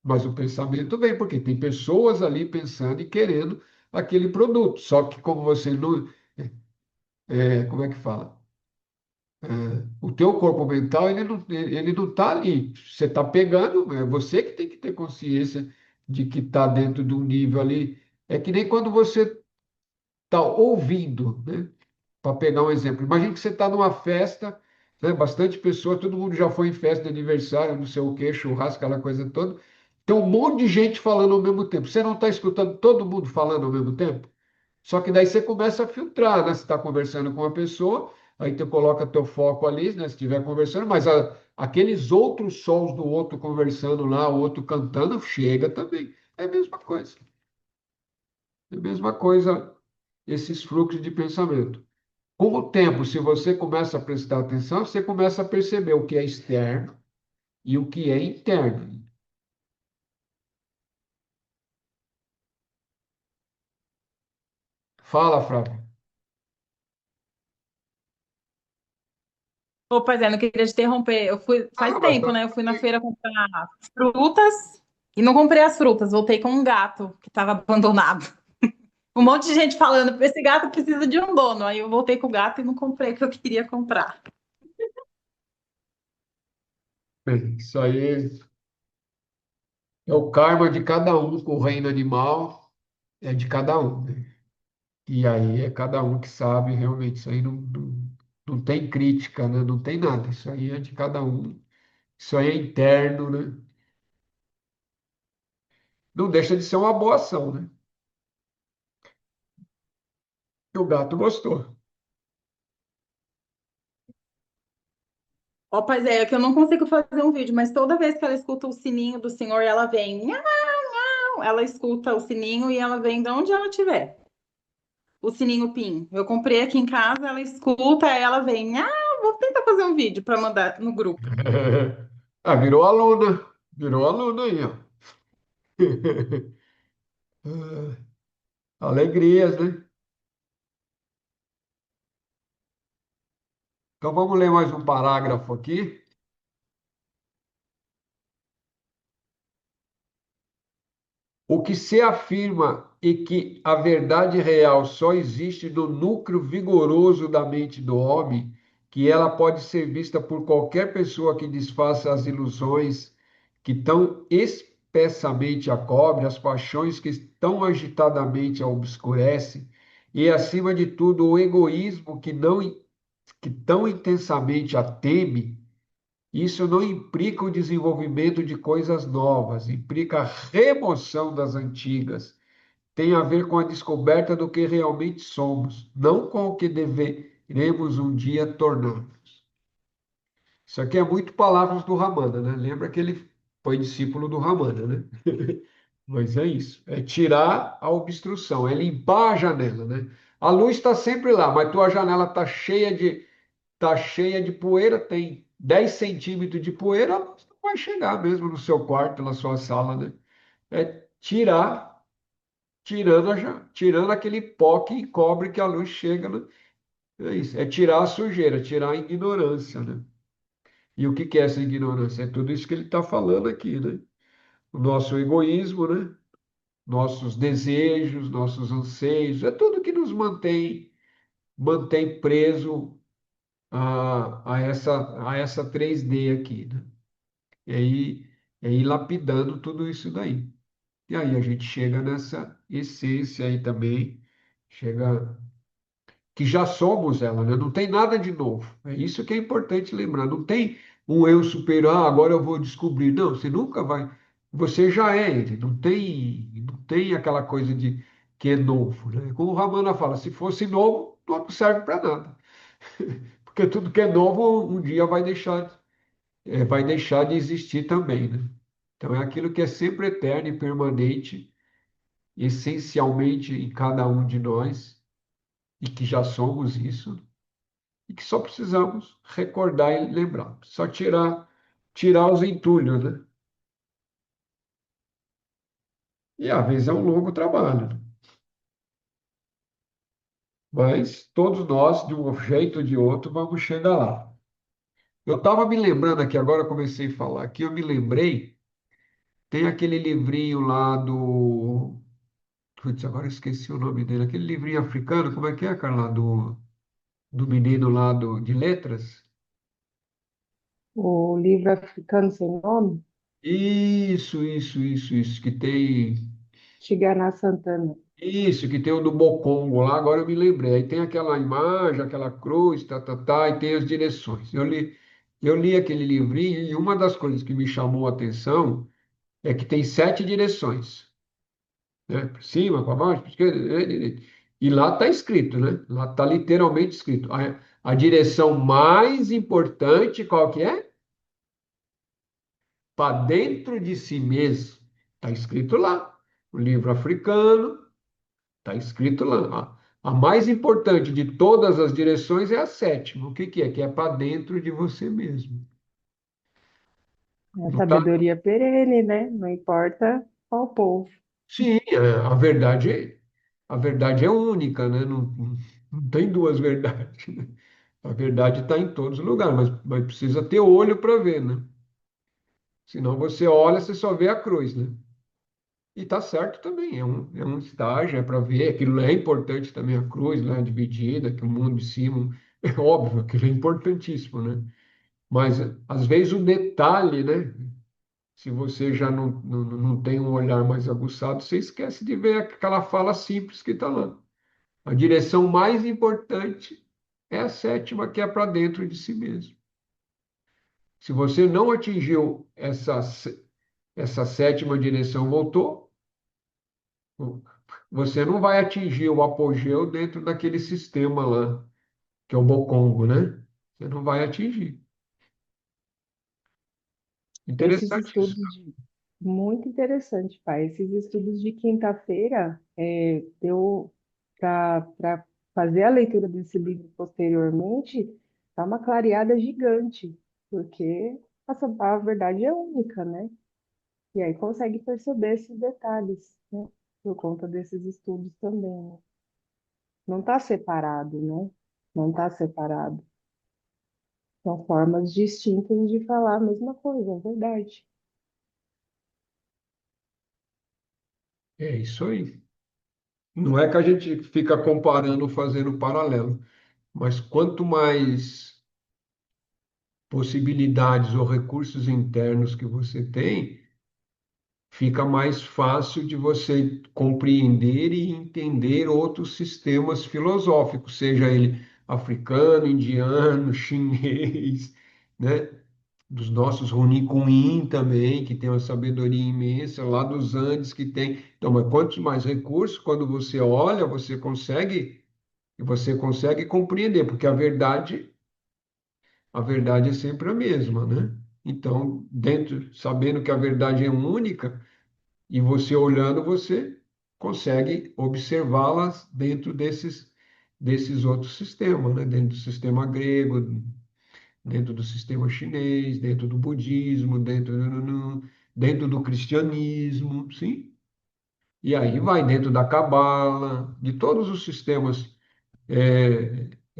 Mas o pensamento vem, porque tem pessoas ali pensando e querendo aquele produto. Só que como você não. Como é que fala? O teu corpo mental, ele não está ali. Você está pegando, é você que tem que ter consciência de que está dentro de um nível ali. É que nem quando você está ouvindo, né? Para pegar um exemplo. Imagina que você está numa festa, né? Bastante pessoas, todo mundo já foi em festa de aniversário, não sei o quê, churrasco, aquela coisa toda. Tem um monte de gente falando ao mesmo tempo. Você não está escutando todo mundo falando ao mesmo tempo? Só que daí você começa a filtrar, né? Você está conversando com uma pessoa, aí tu coloca teu foco ali, né? Se estiver conversando, mas aqueles outros sons do outro conversando lá, o outro cantando, chega também. É a mesma coisa. É a mesma coisa esses fluxos de pensamento. Com o tempo, se você começa a prestar atenção, você começa a perceber o que é externo e o que é interno. Fala, Flávio. Ô, pois é, não queria te interromper. Eu fui, faz Ah, mas tá tempo, né? Eu fui na bem. feira comprar frutas e não comprei as frutas. Voltei com um gato que estava abandonado. Um monte de gente falando, esse gato precisa de um dono. Aí eu voltei com o gato e não comprei o que eu queria comprar. Isso aí é o karma de cada um com o reino animal, é de cada um, né? E aí é cada um que sabe realmente. Isso aí não tem crítica, né? Não tem nada. Isso aí é de cada um. Isso aí é interno, né? Não deixa de ser uma boa ação, né? E o gato gostou. Ó, pois é, que eu não consigo fazer um vídeo, mas toda vez que ela escuta o sininho do senhor, ela vem. Nhau, nhau. Ela escuta o sininho e ela vem de onde ela estiver. O sininho PIN. Eu comprei aqui em casa, ela escuta, ela vem. Ah, vou tentar fazer um vídeo para mandar no grupo. Ah, virou aluna. Virou aluna aí, ó. Alegrias, né? Então vamos ler mais um parágrafo aqui. O que se afirma é que a verdade real só existe no núcleo vigoroso da mente do homem, que ela pode ser vista por qualquer pessoa que desfaça as ilusões que tão espessamente a cobre, as paixões que tão agitadamente a obscurecem, e, acima de tudo, o egoísmo que tão intensamente a teme. Isso não implica o desenvolvimento de coisas novas, implica a remoção das antigas. Tem a ver com a descoberta do que realmente somos, não com o que deveremos um dia tornar. Isso aqui é muito palavras do Ramana, né? Lembra que ele foi discípulo do Ramana, né? Mas é isso, é tirar a obstrução, é limpar a janela, né? A luz está sempre lá, mas tua janela tá cheia de poeira, tem 10 centímetros de poeira, a luz não vai chegar mesmo no seu quarto, na sua sala, né? É tirando aquele pó que encobre que a luz chega, né? É isso, é tirar a sujeira, tirar a ignorância, né? E o que que é essa ignorância? É tudo isso que ele está falando aqui, né? O nosso egoísmo, né? Nossos desejos, nossos anseios, é tudo que nos mantém preso a essa 3D aqui, né? E aí lapidando tudo isso daí. E aí a gente chega nessa essência aí também, chega que já somos ela, né? Não tem nada de novo. É isso que é importante lembrar. Não tem um eu superior, agora eu vou descobrir. Não, você nunca vai. Você já é ele. Não tem aquela coisa de que é novo, né? Como o Ramana fala, se fosse novo, não serve para nada. Porque tudo que é novo um dia vai deixar de existir também, né? Então é aquilo que é sempre eterno e permanente, essencialmente em cada um de nós, e que já somos isso, e que só precisamos recordar e lembrar. Só tirar os entulhos, né? E às vezes é um longo trabalho, né? Mas todos nós, de um jeito ou de outro, vamos chegar lá. Eu estava me lembrando aqui, agora eu comecei a falar aqui, eu me lembrei, tem aquele livrinho lá do. Putz, agora eu esqueci o nome dele. Aquele livrinho africano, como é que é, Carla? Do menino lá de letras? O livro africano sem nome, Isso. Que tem. Tigana Santana. Isso, que tem o do Mocongo lá, agora eu me lembrei. Aí tem aquela imagem, aquela cruz, e tem as direções. Eu li aquele livrinho e uma das coisas que me chamou a atenção é que tem 7 direções, né? Para cima, para baixo, para esquerda, direita. E lá está escrito, né? Lá está literalmente escrito. A direção mais importante, qual que é? Para dentro de si mesmo. Está escrito lá. O livro africano, está escrito lá. A mais importante de todas as direções é a sétima. O que que é? Que é para dentro de você mesmo. É a Não tá? sabedoria perene, né? Não importa qual povo. Sim, a verdade é única, né? Não tem duas verdades, né? A verdade está em todos os lugares, mas precisa ter olho para ver, né? Senão você olha, você só vê a cruz, né? E tá certo também, é um estágio, é para ver, aquilo é importante também, a cruz lá dividida, que o mundo de cima, é óbvio, aquilo é importantíssimo, né? Mas às vezes o detalhe, né? Se você já não tem um olhar mais aguçado, você esquece de ver aquela fala simples que está lá. A direção mais importante é a sétima, que é para dentro de si mesmo. Se você não atingiu essa sétima direção, voltou, você não vai atingir o apogeu dentro daquele sistema lá, que é o Bocongo, né? Você não vai atingir. Esses Interessante isso. estudos muito interessante, pai. Esses estudos de quinta-feira deu para fazer a leitura desse livro posteriormente, tá uma clareada gigante, porque a verdade é única, né? E aí consegue perceber esses detalhes, né? Por conta desses estudos também, né? Não está separado, né? Não está separado. São formas distintas de falar a mesma coisa, é verdade. É isso aí. Não é que a gente fica comparando, fazendo paralelo, mas quanto mais possibilidades ou recursos internos que você tem, fica mais fácil de você compreender e entender outros sistemas filosóficos, seja ele africano, indiano, chinês, né? Dos nossos Runicuim também, que tem uma sabedoria imensa, lá dos Andes que tem. Então, mas quantos mais recursos, quando você olha, você consegue compreender, porque a verdade é sempre a mesma, né? Então, sabendo que a verdade é única, e você olhando, você consegue observá-las dentro desses outros sistemas, né? Dentro do sistema grego, dentro do sistema chinês, dentro do budismo, dentro do cristianismo, sim? E aí vai dentro da cabala, de todos os sistemas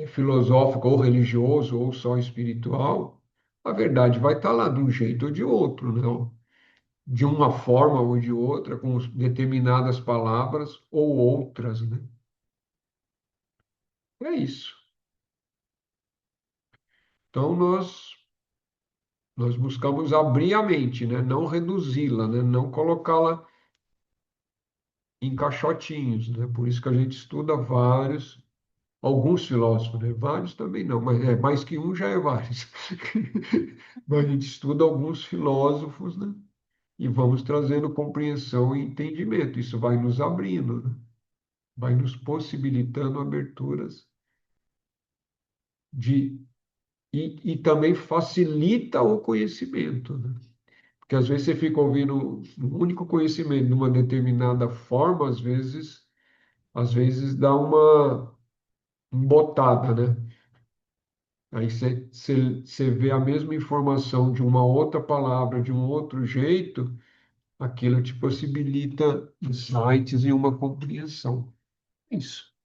filosófico ou religioso ou só espiritual, a verdade vai estar lá de um jeito ou de outro, né? De uma forma ou de outra, com determinadas palavras ou outras, né? É isso. Então nós buscamos abrir a mente, né? Não reduzi-la, né? Não colocá-la em caixotinhos, né? Por isso que a gente estuda alguns filósofos, né? Vários também não, mas mais que um já é vários. Mas a gente estuda alguns filósofos, né? E vamos trazendo compreensão e entendimento. Isso vai nos abrindo, né? Vai nos possibilitando aberturas de e também facilita o conhecimento, né? Porque às vezes você fica ouvindo um único conhecimento de uma determinada forma, às vezes dá uma embotada, né? Aí você vê a mesma informação de uma outra palavra, de um outro jeito, aquilo te possibilita insights e uma compreensão. É isso.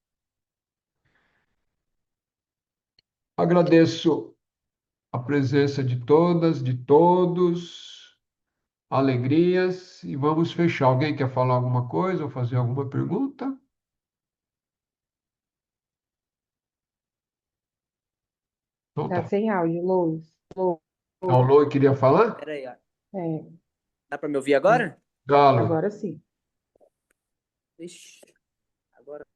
Agradeço a presença de todas, de todos, alegrias, e vamos fechar. Alguém quer falar alguma coisa ou fazer alguma pergunta? Então Tá tá. sem áudio, Lois. Alô, queria falar? Pera aí, ó. É, Dá pra me ouvir agora? Galo. agora sim. Ixi, agora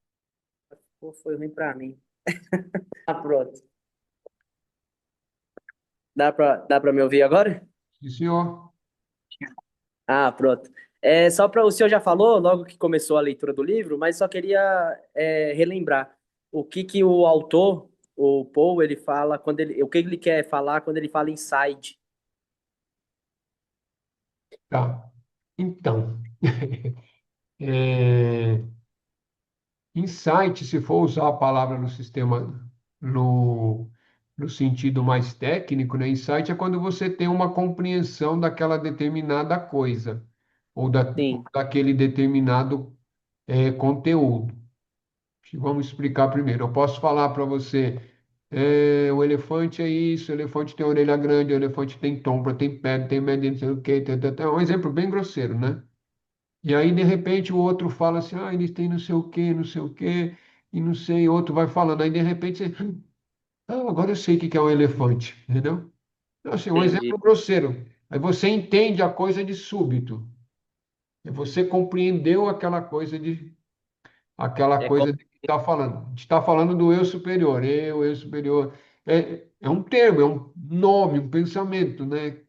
foi ruim pra mim. Ah, pronto. Dá pra me ouvir agora? Sim, senhor. Ah, pronto. É, só para o senhor já falou logo que começou a leitura do livro, mas só queria relembrar o que o autor, o Paul, ele fala o que ele quer falar quando ele fala inside. Tá. Então, é, insight, se for usar a palavra no no sentido mais técnico, né? Insight é quando você tem uma compreensão daquela determinada coisa ou Sim, daquele determinado conteúdo. Vamos explicar primeiro. Eu posso falar para você, o elefante é isso, o elefante tem orelha grande, o elefante tem trompa, tem pé, tem média, não sei o quê, é um exemplo bem grosseiro, né? E aí, de repente, o outro fala assim, eles têm não sei o quê, e não sei, outro vai falando. Aí, de repente, você, agora eu sei o que que é um elefante, entendeu? Então, assim, um entendi. exemplo grosseiro. Aí você entende a coisa de súbito. E você compreendeu aquela É como, coisa de que está falando. A gente está falando do eu superior, eu superior. É um termo, é um nome, um pensamento, né?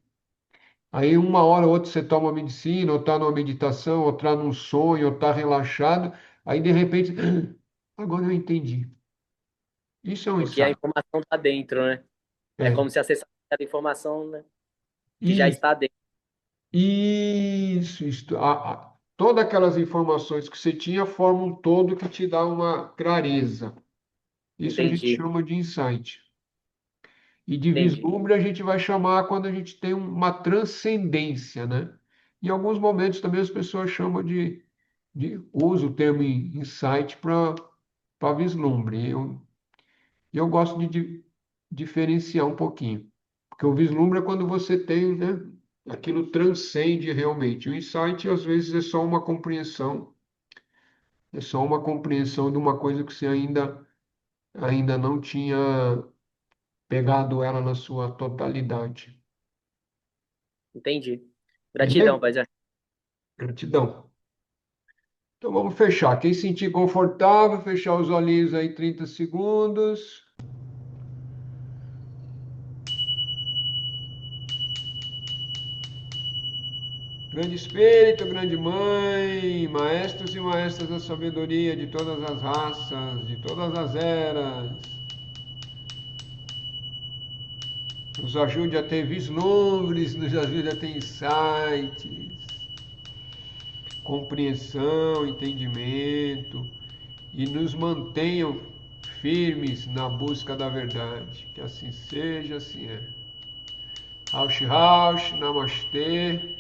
Aí uma hora ou outra você toma medicina, ou está numa meditação, ou está num sonho, ou está relaxado, aí de repente, agora eu entendi. Isso é um porque a insight. informação está dentro, né? É É. como se acessasse a informação, né, que já Isso, está dentro. isso. Todas aquelas informações que você tinha formam um todo que te dá uma clareza. Isso a gente Entendi, chama de insight. E de entendi, vislumbre a gente vai chamar quando a gente tem uma transcendência, né? Em alguns momentos também as pessoas chamam usa o termo insight para vislumbre. Eu gosto de diferenciar um pouquinho, porque o vislumbre é quando você tem, né? Aquilo transcende realmente. O insight às vezes é só uma compreensão de uma coisa que você ainda não tinha pegado ela na sua totalidade. entendi. Gratidão, Beleza? paizão. Gratidão. Então vamos fechar. Quem sentir confortável, fechar os olhinhos aí 30 segundos. Grande Espírito, grande Mãe, maestros e maestras da sabedoria de todas as raças, de todas as eras, nos ajude a ter vislumbres, nos ajude a ter insights, compreensão, entendimento e nos mantenham firmes na busca da verdade. Que assim seja, assim é. Raush Raush, Namastê,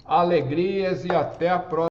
alegrias e até a próxima.